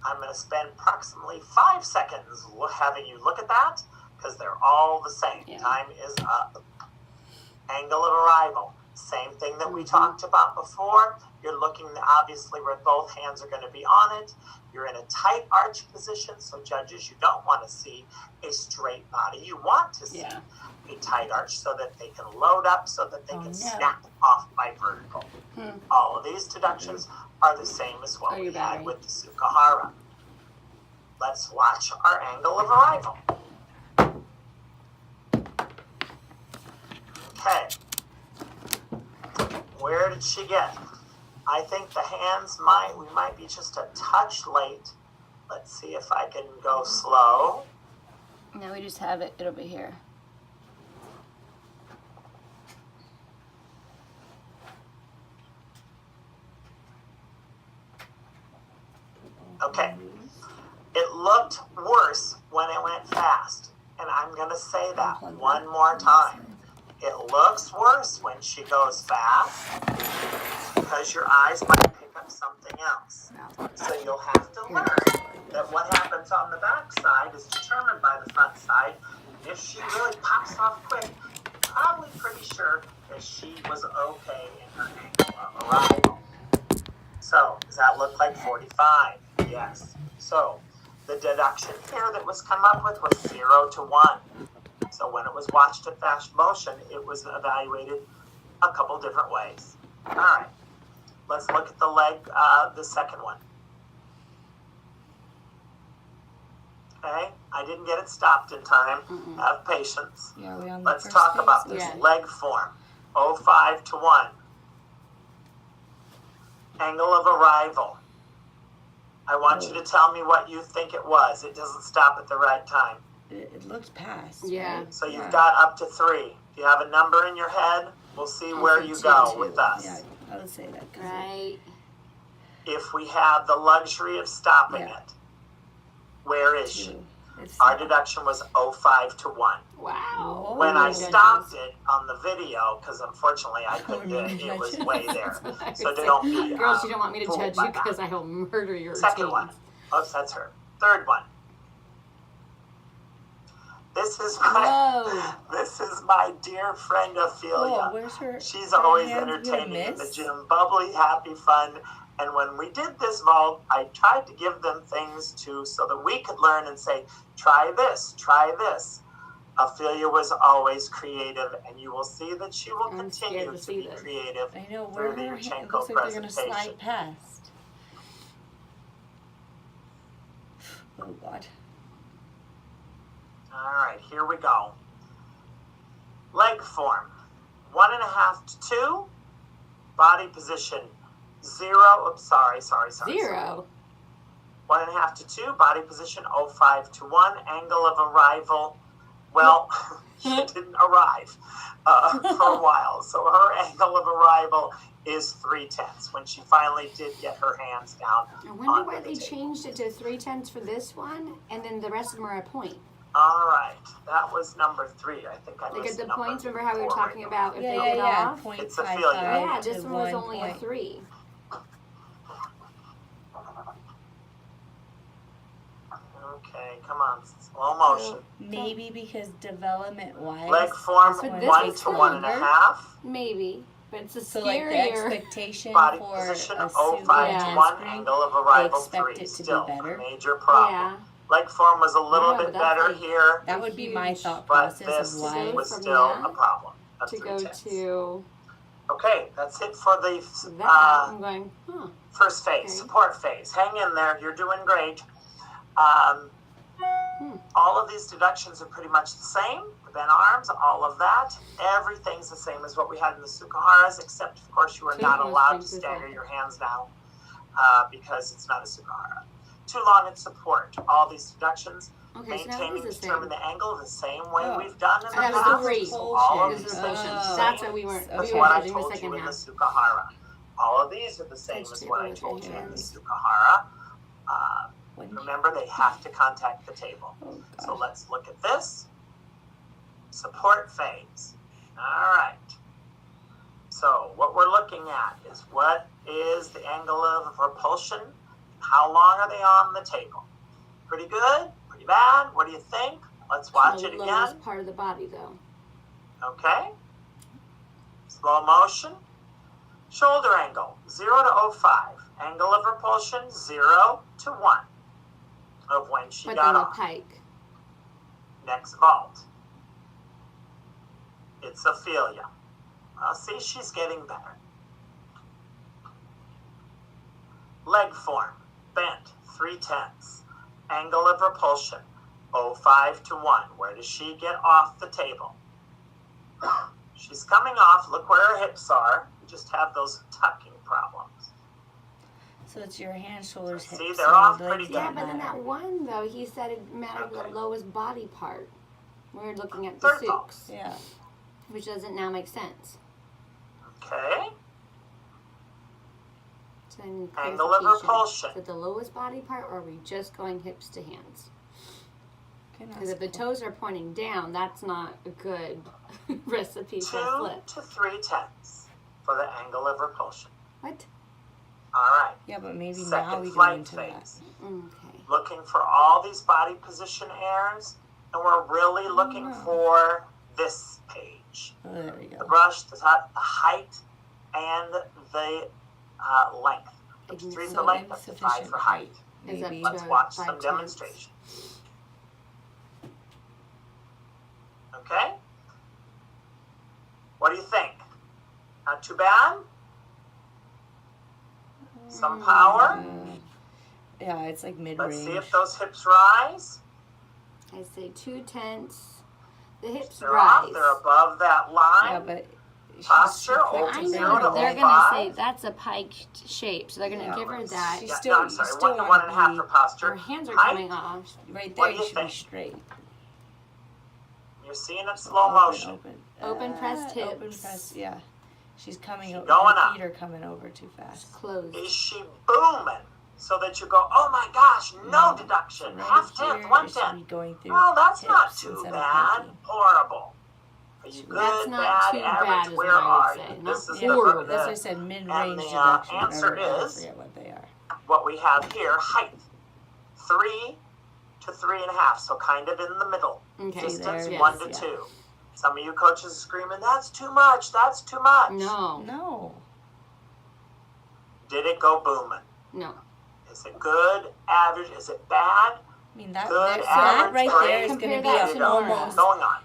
S1: I'm going to spend approximately 5 seconds having you look at that because they're all the same.
S2: Yeah.
S1: Time is up. Angle of arrival. Same thing that we talked about before. You're looking obviously where both hands are going to be on it. You're in a tight arch position, so judges, you don't want to see a straight body. You want to see
S2: Yeah.
S1: a tight arch so that they can load up, so that they
S3: Oh,
S1: can
S3: no.
S1: snap off by vertical.
S2: Hmm.
S1: All of these deductions are the same as what
S2: Oh,
S1: we
S2: your
S1: had
S2: battery.
S1: with the Sukahara. Let's watch our angle of arrival. Okay. Where did she get? I think the hands we might be just a touch late. Let's see if I can go slow.
S2: Now we just have it over here.
S1: Okay. It looked worse when it went fast. And I'm going to say that one more time. It looks worse when she goes fast because your eyes might pick up something else. So you'll have to learn that what happens on the back side is determined by the front side. If she really pops off quick, you're probably pretty sure that she was okay in her angle of arrival. So, does that look like 45? Yes. So, the deduction here that was come up with was 0 to 1. So when it was watched in fast motion, it was evaluated a couple different ways. All right, let's look at the leg, the second one. Okay, I didn't get it stopped in time. Have patience.
S3: Yeah, are we on the
S1: Let's
S3: first
S1: talk
S3: phase?
S1: about this
S2: Yeah.
S1: leg form. 05 to 1. Angle of arrival. I want you to tell me what you think it was. It doesn't stop at the right time.
S3: It looked past.
S2: Yeah.
S3: Right?
S1: So you've
S3: Yeah.
S1: got up to 3. If you have a number in your head, we'll see where you go
S3: Two.
S1: with us.
S3: Yeah, I would say that. 'Cause
S2: Right.
S1: If we have the luxury of stopping
S3: Yeah.
S1: it, where is
S3: two.
S1: she?
S3: It's
S1: Our deduction was 05 to 1.
S2: Wow.
S1: When
S3: Oh,
S1: I
S3: my
S1: stopped it on the video, because unfortunately I couldn't
S3: Oh,
S1: get it was
S3: judge.
S1: way there.
S2: That's what I
S1: So
S2: was
S1: don't
S2: saying.
S1: be
S2: Girls, you don't want me to
S1: fooled
S2: judge
S1: by
S2: you
S1: that.
S2: because I will murder your
S1: Second
S2: routines.
S1: one. Oops, that's her. Third one. This is my
S2: Whoa.
S1: this is my dear friend Ophelia.
S3: Oh, where's her?
S1: She's
S3: her
S1: always
S3: hands gonna
S1: entertaining in the
S3: miss?
S1: gym, bubbly, happy, fun. And when we did this vault, I tried to give them things to so that we could learn and say, try this, try this. Ophelia was always creative, and you will see that she will
S2: I'm
S1: continue
S2: scared to
S1: to
S2: see
S1: be
S2: this.
S1: creative
S3: I know
S1: through
S3: where
S1: the
S3: her hand. It
S1: Yurchenko
S3: looks like they're gonna
S1: presentation.
S3: slide past. Oh God.
S1: All right, here we go. Leg form, 1.5 to 2. Body position, 0. Oops, sorry.
S2: 0.
S1: 1.5 to 2. Body position, 05 to 1. Angle of arrival. Well, she didn't arrive for a while, so her angle of arrival is 3/10 when she finally did get her hands down.
S2: I wonder
S1: onto
S2: why
S1: the
S2: they
S1: table.
S2: changed it to 3/10 for this one, and then the rest of them are a point.
S1: All right, that was number 3. I think I
S2: Like
S1: missed
S2: at the
S1: number
S2: points, remember how we were
S1: 4
S2: talking
S1: right
S2: about if
S3: Yeah,
S2: they get
S3: yeah.
S2: off?
S3: 0.55
S1: It's Ophelia.
S2: Yeah,
S3: to
S2: this one was
S3: 1
S2: only a
S3: point.
S2: 3.
S1: Okay, come on, slow motion.
S3: Maybe because development-wise.
S1: Leg form,
S3: this one
S1: 1
S3: takes
S1: to
S3: longer.
S1: 1.5.
S2: Maybe, but it's a
S3: So like the
S2: scarier.
S3: expectation
S1: Body
S3: for
S1: position,
S3: a
S1: 05
S3: suit
S1: to
S2: Yeah.
S1: 1.
S3: handspring,
S1: Angle of arrival,
S3: expect
S1: 3.
S3: it to be
S1: Still
S3: better.
S1: a major problem.
S2: Yeah,
S1: Leg form was a little
S2: Yeah,
S1: bit
S2: but that's
S1: better
S2: like-
S1: here,
S3: that would be my
S2: huge.
S3: thought
S1: but
S3: process
S1: this
S3: of
S2: To
S3: why.
S2: go
S1: was
S2: from
S1: still
S2: that
S1: a problem. Of
S2: to go
S1: 3/10.
S2: to
S1: Okay, that's it for the
S2: that. I'm going, huh.
S1: first phase,
S2: Okay.
S1: support phase. Hang in there, you're doing great. All of these deductions are pretty much the same. The bent arms, all of that. Everything's the same as what we had in the Sukaharas, except, of course, you are not
S2: Those
S1: allowed to
S2: things as
S1: stagger
S2: well.
S1: your hands now because it's not a Sukahara. Too long in support. All these deductions,
S2: Okay, so now
S1: maintaining,
S2: it is the
S1: determine
S2: same.
S1: the angle the same way
S3: Oh.
S1: we've done in the
S2: That was
S1: past.
S2: the free.
S1: So all of
S2: This
S1: these
S2: is
S1: things
S2: the
S1: are the
S2: potion.
S1: same.
S2: That's what we weren't.
S1: That's
S2: We
S1: what
S2: were
S1: I
S2: judging the
S1: told you
S2: second
S1: in the
S2: half.
S1: Sukahara. All of these are the same
S2: Touch
S1: as
S2: table
S1: what I
S2: with your
S1: told you in the
S2: hands.
S1: Sukahara.
S3: When,
S1: Remember, they have to contact the table.
S3: oh
S1: So
S3: God.
S1: let's look at this. Support phase. All right. So what we're looking at is what is the angle of repulsion? How long are they on the table? Pretty good? Pretty bad? What do you think? Let's watch
S2: The
S1: it
S2: lowest
S1: again.
S2: part of the body, though.
S1: Okay. Slow motion. Shoulder angle, 0 to 05. Angle of repulsion, 0 to 1 of when she
S2: But
S1: got
S2: then the
S1: off.
S2: pike.
S1: Next vault. It's Ophelia. Well, see, she's getting better. Leg form, bent, 3/10. Angle of repulsion, 05 to 1. Where does she get off the table? She's coming off. Look where her hips are. You just have those tucking problems.
S3: So it's your hands, shoulders, hips.
S1: See, they're
S3: so
S1: off
S3: legs
S1: pretty
S3: don't
S1: good.
S2: Yeah, but in
S3: matter.
S2: that one, though, he said it mattered
S1: Okay.
S2: the lowest body part. We're looking at the
S1: Third vault.
S2: suits,
S3: Yeah.
S2: which doesn't now make sense.
S1: Okay.
S2: So I need
S1: Angle of
S2: clarification.
S1: repulsion.
S2: Is it the lowest body part, or are we just going hips to hands?
S3: Okay, now
S2: Because if the
S3: it's cool.
S2: toes are pointing down, that's not a good recipe for a
S1: 2
S2: flip.
S1: to 3/10 for the angle of repulsion.
S2: What?
S1: All right.
S3: Yeah, but maybe now
S1: Second
S3: we go
S1: flight
S3: into that.
S1: phase.
S2: Okay.
S1: Looking for all these body position errors, and we're really looking
S3: no.
S1: for this page.
S3: Oh, there we
S1: The
S3: go.
S1: brush, the height, and the length. Up to 3 for
S3: So
S1: length, up to 5
S3: insufficient
S1: for height.
S2: Is that
S3: Maybe.
S2: to-
S1: Let's watch
S2: 5
S1: some
S2: tenths.
S1: demonstrations. Okay? What do you think? Not too bad? Some power?
S3: Yeah, it's like mid
S1: Let's see
S3: range.
S1: if those hips rise.
S2: I say 2/10. The hips
S1: They're
S2: rise.
S1: off, they're above that line.
S3: Yeah, but she's
S1: Posture,
S3: so quick
S1: over
S3: to
S2: I
S3: bring
S1: zero
S3: it
S1: to
S2: know. They're
S3: back.
S2: gonna say
S1: 5.
S2: that's a piked shape, so they're gonna
S3: Yeah,
S2: give her
S1: let's-
S2: that.
S3: She's
S1: Yeah,
S3: still-
S1: no, I'm
S3: you
S1: sorry,
S3: still
S1: 1 to
S3: wanna
S1: 1.5
S3: be-
S1: for posture.
S2: Her hands are
S1: Height,
S2: coming off.
S3: Right
S1: What
S3: there,
S1: do
S3: you
S1: you
S3: should be
S1: think?
S3: straight.
S1: You're seeing it slow
S3: Open,
S1: motion.
S3: Open
S2: pressed
S3: Open
S2: hips.
S3: press, yeah. She's coming over.
S1: going
S3: Her
S1: up.
S3: feet are coming over too fast.
S2: Closed.
S1: Is she booming so that you go, oh my gosh, no deduction,
S3: Right
S1: half
S3: here,
S1: tenth,
S3: it should
S1: 1/10.
S3: be going through
S1: Well, that's not
S3: hips
S1: too
S3: instead of
S1: bad.
S3: hiking.
S1: Horrible. Are you good,
S2: That's not
S1: bad,
S2: too
S1: average?
S2: bad is
S1: Where
S2: what I would
S1: are
S2: say.
S1: you?
S2: Not
S1: This is
S3: Yeah,
S2: horrible.
S3: that's why I
S1: the,
S3: said mid-range
S1: the,
S3: deduction.
S1: answer
S3: I
S1: is-
S3: forget what they are.
S1: what we have here, height, 3 to 3.5, so kind of in the middle.
S2: Okay.
S1: Distance,
S3: there it
S1: 1
S3: is,
S1: to
S3: yeah.
S1: 2. Some of you coaches are screaming, that's too much, that's too much.
S2: No.
S3: No.
S1: Did it go booming?
S2: No.
S1: Is it good, average, is it bad?
S3: I mean, that,
S1: Good,
S3: that
S1: average,
S3: right
S1: great.
S3: there is
S2: Compare
S3: going to
S2: that
S3: be
S2: to
S3: a
S2: Nora.
S3: almost.
S1: Going on.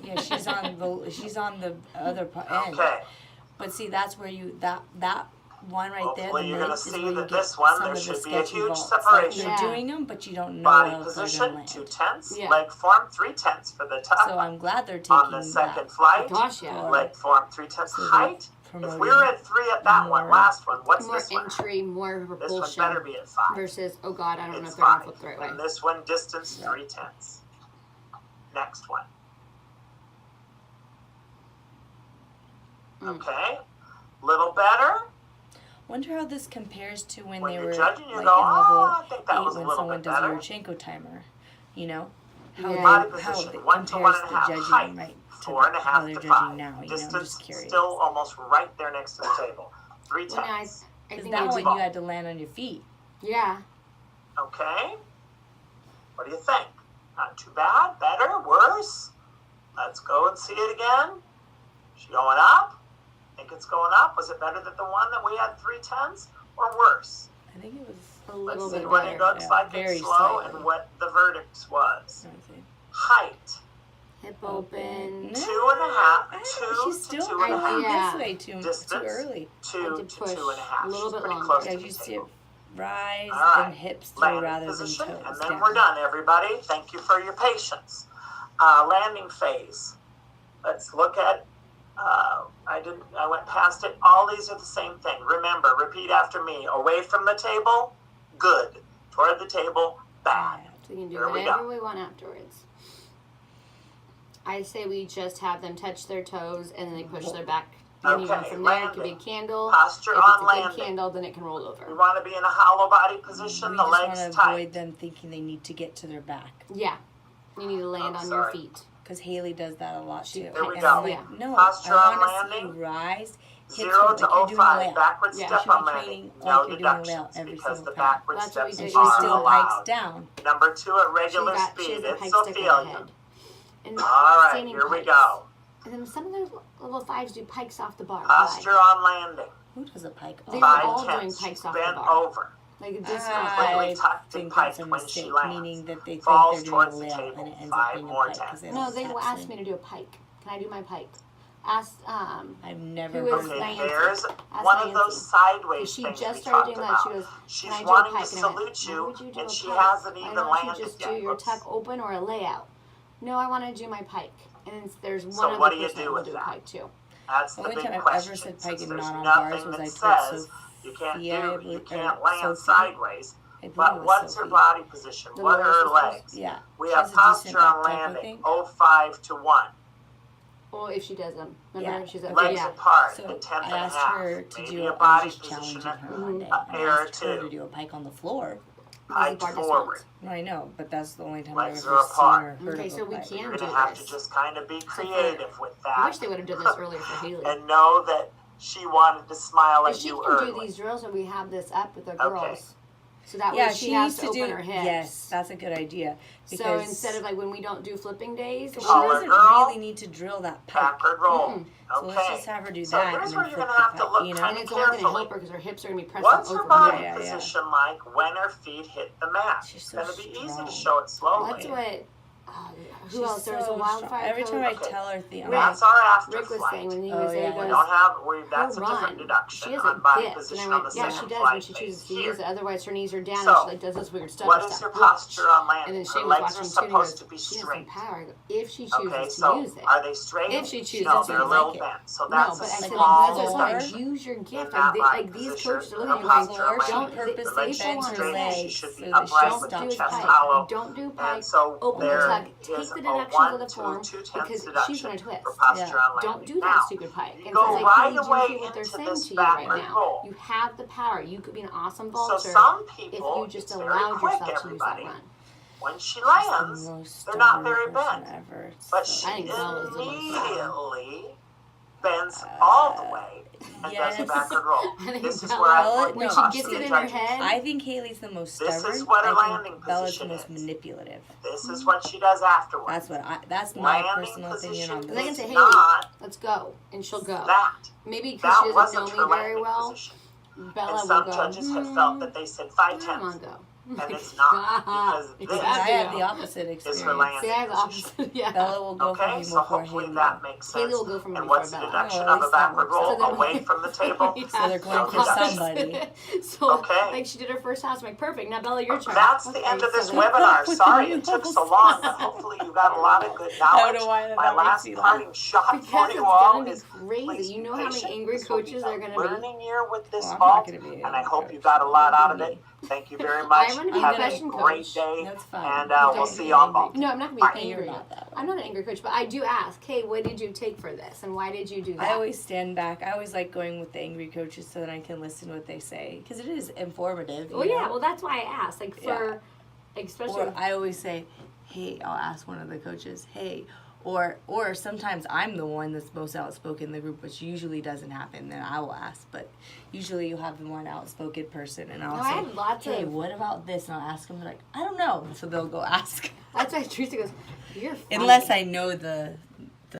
S3: Yeah, she's on the other end.
S1: Okay.
S3: But see, that's where you that one right there.
S1: Hopefully
S3: the
S1: you're
S3: mid
S1: gonna
S3: is
S1: see
S3: where you
S1: that
S3: get
S1: this one,
S3: some
S1: there
S3: of the
S1: should be a
S3: sketchy
S1: huge
S3: vaults.
S1: separation.
S3: Like
S2: Yeah.
S3: you're doing them, but you don't know
S1: Body
S3: how they're
S1: position,
S3: gonna land.
S1: 2/10.
S2: Yeah.
S1: Leg form, 3/10 for the tuck.
S3: So I'm glad they're taking
S1: On the second
S3: that.
S1: flight,
S2: Gosh, yeah.
S1: leg form, 3/10
S3: So they're
S1: height. If
S3: promoting
S1: we were at 3 at that one,
S3: more-
S1: last one, what's
S2: More
S1: this one?
S2: entry, more
S1: This one
S2: repulsion
S1: better be at 5.
S2: versus, oh God, I don't know
S1: It's
S2: if they're gonna
S1: 5.
S2: flip the right way.
S1: And this one, distance,
S3: Yeah.
S1: 3/10. Next one.
S2: Mm.
S1: Okay. Little better.
S3: Wonder how this compares to when
S1: When
S3: they
S1: you're
S3: were
S1: judging, you
S3: like
S1: go,
S3: in level
S1: oh, I think that
S3: 8
S1: was a
S3: when
S1: little
S3: someone
S1: bit
S3: does a
S1: better.
S3: Yurchenko timer. You know how
S2: Yeah.
S3: they,
S1: Body
S3: how
S1: position,
S3: it
S1: 1 to
S3: compares the
S1: 1.5
S3: judging
S1: height,
S3: right to
S1: 4.5
S3: how they're
S1: to
S3: judging
S1: 5.
S3: now. You know, I'm
S1: Distance
S3: just curious.
S1: still almost right there next to the table. 3/10.
S2: Well, I
S3: Because
S2: think
S3: that
S2: it's,
S3: one you had to land on your feet.
S2: yeah.
S1: Okay. What do you think? Not too bad? Better? Worse? Let's go and see it again. Is she going up? Think it's going up? Was it better than the one that we had 3/10 or worse?
S3: I think it was.
S2: A little
S1: Let's see
S2: bit
S1: what
S2: better.
S1: it looks
S3: Yeah,
S1: like
S3: very
S1: it's slow
S3: slightly.
S1: and what the verdict was.
S3: Let me see.
S1: Height.
S2: Hip open.
S3: No,
S1: 2.5.
S3: I don't-
S1: 2
S3: she's
S1: to
S3: still
S1: 2.5.
S3: going
S2: Yeah.
S3: this way too
S1: Distance.
S3: early.
S1: 2
S2: to
S1: to
S2: push
S1: 2.5.
S2: a little
S1: She's
S2: bit
S1: pretty
S2: longer.
S1: close
S3: Yeah,
S1: to
S3: you
S1: the
S3: see it
S1: table.
S3: rise,
S1: All right.
S3: then hips through
S1: Landing
S3: rather
S1: position,
S3: than toes
S1: and then
S3: down.
S1: we're done, everybody. Thank you for your patience. Landing phase. Let's look at. I went past it. All these are the same thing. Remember, repeat after me. Away from the table, good. Toward the table, bad.
S2: So we can do
S1: Here we
S2: whatever
S1: go.
S2: we want afterwards. I say we just have them touch their toes and then they push their back. And even
S1: Okay,
S2: from there, it could be a
S1: landing.
S2: candle.
S1: Posture
S2: If it's
S1: on
S2: a good
S1: landing.
S2: candle, then it can roll
S1: We
S2: over.
S1: want to be in a hollow body position.
S3: We
S1: The
S3: just want
S1: legs
S3: to
S1: tight.
S3: avoid them thinking they need to get to their back.
S2: Yeah. You need to land
S1: I'm
S2: on your
S1: sorry.
S2: feet.
S3: Because Haley does that a lot
S2: She
S3: too.
S1: Here we
S3: And
S1: go.
S3: I'm like,
S2: Yeah.
S3: no,
S1: Posture
S3: I
S1: on
S3: want to see
S1: landing.
S3: you rise. Hips
S1: 0
S3: like
S1: to
S3: you're doing a
S1: 05.
S3: layup.
S1: Backward
S2: Yeah.
S1: step
S3: You should
S1: on
S3: be
S1: landing.
S3: training
S1: No
S3: like you're doing a layup
S1: deductions
S3: every
S1: because
S3: single
S1: the
S3: time.
S1: backward
S2: That's what we
S1: steps
S2: did
S3: And she
S1: are
S3: still
S1: allowed.
S3: hikes down.
S1: Number 2 at regular
S2: she
S1: speed.
S2: has a
S1: It's
S2: pike stick on her
S1: Ophelia.
S2: head. And
S1: All right,
S2: standing
S1: here we
S2: pikes.
S1: go.
S2: And then some of those level 5s do pikes off the bar.
S1: Posture
S2: Why?
S1: on landing.
S3: Who does a pike?
S2: They
S3: Oh,
S2: were all
S1: 5/10.
S2: doing pikes off
S1: Bent
S2: the bar.
S1: over.
S2: Like this
S1: completely
S3: I
S1: tucked and
S3: think that's a
S1: piked when she
S3: mistake,
S1: lands.
S3: meaning that they think
S1: Falls
S3: they're doing a
S1: towards the
S3: layup
S1: table.
S3: and it ends
S1: 5
S3: up being a
S1: more
S3: pike because
S1: times.
S3: they
S2: No,
S3: don't
S2: they
S3: catch
S2: asked
S3: it.
S2: me to do a pike. Can I do my pike? Ask
S3: I've never
S2: Who
S3: heard
S2: is
S3: of
S1: Okay,
S2: Nancy?
S3: that.
S1: there's
S2: Ask
S1: one of
S2: Nancy.
S1: those sideways
S2: she
S1: things
S2: just
S1: we
S2: started
S1: talked
S2: doing that.
S1: about.
S2: She goes,
S1: She's
S2: can I do
S1: wanting
S2: a
S1: to
S2: pike? And I went,
S1: salute
S2: why
S1: you,
S2: would you do
S1: and
S2: a
S1: she
S2: pike?
S1: hasn't
S2: Why
S1: even
S2: don't
S1: landed
S2: you just
S1: yet.
S2: do your
S1: Oops.
S2: tuck open or a layout? No, I want to do my pike. And then there's one
S1: So
S2: other
S1: what do you
S2: person
S1: do
S2: that will
S1: with
S2: do a
S1: that?
S2: pike too.
S1: That's
S3: The
S1: the
S3: only
S1: big
S3: time I've
S1: question.
S3: ever said pike
S1: Since
S3: and
S1: there's
S3: not on
S1: nothing
S3: bars was
S1: that
S3: I
S1: says
S3: told
S1: you can't
S3: Sophia, I
S1: do, you
S3: believe-
S1: can't
S3: or
S1: land
S3: Sophie.
S1: sideways.
S3: I believe it
S1: But
S3: was
S1: what's her
S3: Sophie.
S1: body position?
S2: The
S1: What are
S2: lower
S1: her
S2: sisters?
S1: legs?
S3: Yeah.
S1: We
S3: she
S1: have
S3: has a decent
S1: posture on
S3: back tuck, I
S1: landing,
S3: think.
S1: 05 to 1.
S2: Well, if she does them. Remember, she's at
S1: Legs
S2: yeah.
S1: apart,
S3: So
S1: a tenth
S3: I
S1: and a
S3: asked
S1: half.
S3: her to
S1: Maybe
S3: do
S1: a
S3: I
S1: body
S3: was just
S1: position,
S3: challenging her one day.
S1: a
S3: I
S1: pair or
S3: asked her
S1: two.
S3: to do a pike on the floor.
S1: Pike
S2: Bar
S1: forward.
S2: dismounts.
S3: No, I know, but that's the only time
S1: Legs
S3: I've
S1: are
S3: ever seen
S1: apart.
S3: or heard
S2: Okay,
S3: of
S2: so
S3: a
S2: we
S3: pike.
S2: can
S1: You're
S2: do
S1: gonna have
S2: this.
S1: to just kind of be
S2: for-
S1: creative with
S2: I
S1: that.
S2: wish they would have done this earlier for Haley.
S1: And know that she wanted to smile
S2: If
S1: at
S2: she
S1: you
S2: can do
S1: early.
S2: these drills and we have this up with the
S1: Okay.
S2: girls. So that
S3: Yeah,
S2: way she
S3: she
S2: has
S3: used
S2: to
S3: to
S2: open
S3: do.
S2: her hips.
S3: Yes, that's a good idea.
S2: So
S3: Because
S2: instead of like when we don't do flipping days,
S3: she
S1: Taller
S3: doesn't
S1: girl,
S3: really need to drill that pike.
S1: Backward roll.
S2: Mm-mm.
S3: So let's
S1: Okay.
S3: just have her do
S1: So
S3: that
S1: here's
S3: and
S1: where
S3: then
S1: you're
S3: flip
S1: gonna have
S3: the
S1: to
S3: pike,
S1: look
S3: you know?
S2: and
S1: kind
S2: it's
S1: of
S2: only going to
S1: carefully.
S2: help her because her hips are going to be pressing
S1: What's
S2: over
S1: her body
S3: Yeah, yeah, yeah.
S1: position like when her feet hit the mat?
S3: She's
S1: It's
S3: so
S1: gonna be easy
S3: strong.
S1: to show it slowly.
S2: That's what. Who
S3: She's
S2: else? There was a
S3: so
S2: wildfire
S3: strong. Every
S2: coach.
S3: time I
S1: Okay.
S3: tell her the
S1: That's our after
S2: Rick was
S1: flight.
S2: saying when he
S3: Oh,
S2: was there,
S3: yeah.
S2: he
S1: We
S2: goes,
S1: don't have, that's
S2: her
S1: a different
S2: run,
S1: deduction
S2: she
S1: on
S2: hasn't
S1: body
S2: dipped.
S1: position
S2: And I
S1: on the
S2: went, yeah,
S1: second
S2: she does
S1: flight
S2: when she chooses to
S1: here.
S2: use it. Otherwise, her knees are down
S1: So,
S2: and she like does this weird stuff.
S1: What
S2: and
S1: is
S2: stuff.
S1: her posture on
S2: And
S1: landing?
S2: then
S1: Her
S2: Shane was
S1: legs are
S2: watching him too, and he
S1: supposed
S2: goes,
S1: to be
S2: she has some
S1: straight.
S2: power. I go, if she chooses
S1: Okay,
S2: to
S1: so
S2: use it.
S1: are they straight?
S2: If she chooses
S1: No,
S2: to
S1: they're a
S2: use
S1: little
S3: it.
S1: bent. So
S2: No,
S1: that's
S2: but
S1: a
S2: I said,
S1: small
S2: that's what I'm
S1: deduction.
S2: saying. Use your gift.
S1: In that body
S2: Like these
S1: position,
S2: coaches are looking
S1: her
S2: at you like,
S1: posture on
S3: She
S2: don't,
S1: landing. The
S3: purposely
S1: legs should
S2: they
S1: be
S3: bends
S2: want
S3: her
S1: straight.
S2: to
S1: She
S3: legs
S1: should be
S3: so that
S1: upright
S3: she's
S2: don't
S1: with
S2: do
S1: the
S2: his
S1: chest
S2: pike.
S1: hollow.
S2: Don't do
S1: And
S2: pike.
S1: so
S2: Open the
S1: there
S2: tuck.
S1: is
S2: Take the
S1: a
S2: deductions
S1: 1,
S2: of the
S1: 2,
S2: form
S1: 2/10
S2: because she's
S1: deduction
S2: going to twist.
S1: for posture
S3: Yeah.
S1: on landing.
S2: Don't do that
S1: Now,
S2: stupid pike.
S1: you
S2: And
S1: go
S2: so it's like,
S1: right
S2: hey, do you
S1: away
S2: hear what they're
S1: into
S2: saying
S1: this
S2: to you right
S1: backward
S2: now?
S1: roll.
S2: You have the power. You could be an awesome
S1: So
S2: vaulter
S1: some
S2: if
S1: people,
S2: you just
S1: it's very
S2: allowed
S1: quick,
S2: yourself to use that
S1: everybody.
S2: run.
S1: When she
S3: She's
S1: lands,
S3: the most
S1: they're not
S3: stubborn
S1: very
S3: person
S1: bent.
S3: ever. It's
S1: but
S3: so-
S1: she
S2: I think Bella's the most
S1: immediately bends all the way and
S3: yes.
S1: does a backward roll.
S2: I think
S1: This is
S2: Bella-
S1: where I
S3: Bella-
S1: point
S3: when
S1: the
S3: she
S2: gets
S1: caution
S2: it
S1: to
S2: in her
S1: judges.
S2: head,
S3: I think Haley's the most
S1: This
S3: stubborn.
S1: is what her
S3: I
S1: landing
S3: think Bella's
S1: position
S3: the most
S1: is.
S3: manipulative.
S1: This is what she does afterwards.
S3: That's my
S1: Landing
S3: personal opinion on
S1: position
S2: Because I can
S3: this.
S2: say,
S1: is
S2: Haley,
S1: not
S2: let's go, and she'll go.
S1: that.
S2: Maybe because
S1: That
S2: she doesn't
S1: wasn't
S2: know
S1: her
S2: me very
S1: landing
S2: well,
S1: position.
S2: Bella
S1: And
S2: will
S1: some
S2: go.
S1: judges have felt that they said 5
S2: Come on,
S1: tenths.
S2: go.
S1: And it's not, because
S2: It's
S1: this
S3: I
S2: not
S3: have
S2: go.
S3: the opposite
S1: is
S3: experience.
S1: her landing
S2: See, I have the
S1: position.
S2: opposite. Yeah.
S3: Bella will go for
S1: Okay,
S3: me
S1: so
S3: before
S1: hopefully
S3: Haley.
S1: that makes sense.
S2: Haley will go for me
S1: And
S2: before
S1: what's the
S2: Bella.
S1: deduction
S3: Oh, at
S1: of a
S3: least that
S1: backward
S3: works
S1: roll
S2: out. So then-
S1: away from the table?
S2: Yeah.
S3: So they're going for
S1: Deduction.
S3: somebody.
S2: So,
S1: Okay.
S2: like, she did her first house. I'm like, perfect. Now, Bella, your turn.
S1: That's the
S2: Okay,
S1: end of this
S2: so-
S1: webinar. Sorry it took so long, but hopefully you got a lot of good knowledge.
S3: know why that
S1: My
S3: makes
S1: last
S3: me laugh.
S1: parting shot for
S2: Because
S1: you
S2: it's
S1: all
S2: gonna be
S1: is
S2: crazy.
S1: please
S2: You
S1: be
S2: know how many
S1: patient.
S2: angry
S1: This will be
S2: coaches
S1: a
S2: are gonna be.
S1: learning year with this
S3: Well, I'm
S1: fall,
S3: not gonna be
S1: and I
S3: angry
S1: hope
S3: coach.
S1: you got a lot out of
S3: Me.
S1: it. Thank you very much.
S2: I'm gonna be a
S1: Have a
S2: question
S1: great
S2: coach.
S1: day,
S3: That's fine.
S1: and
S3: Don't
S1: we'll
S3: be
S1: see you on
S3: angry.
S1: ball.
S2: No, I'm not gonna
S1: Bye.
S2: be
S3: You're
S2: angry.
S3: not that way.
S2: I'm not an angry coach, but I do ask, hey, what did you take for this, and why did you do that?
S3: I always stand back. I always like going with the angry coaches so that I can listen to what they say because it is informative.
S2: Well,
S3: you
S2: yeah.
S3: know?
S2: Well, that's why I asked. Like for, especially.
S3: Or I always say, hey, I'll ask one of the coaches, hey, or sometimes I'm the one that's most outspoken in the group, which usually doesn't happen. Then I will ask, but usually you'll have the one outspoken person, and I'll
S2: No, I
S3: say,
S2: had lots
S3: hey,
S2: of-
S3: what about this? And I'll ask them, they're like, I don't know, so they'll go ask.
S2: That's why Teresa goes, you're funny.
S3: Unless I know the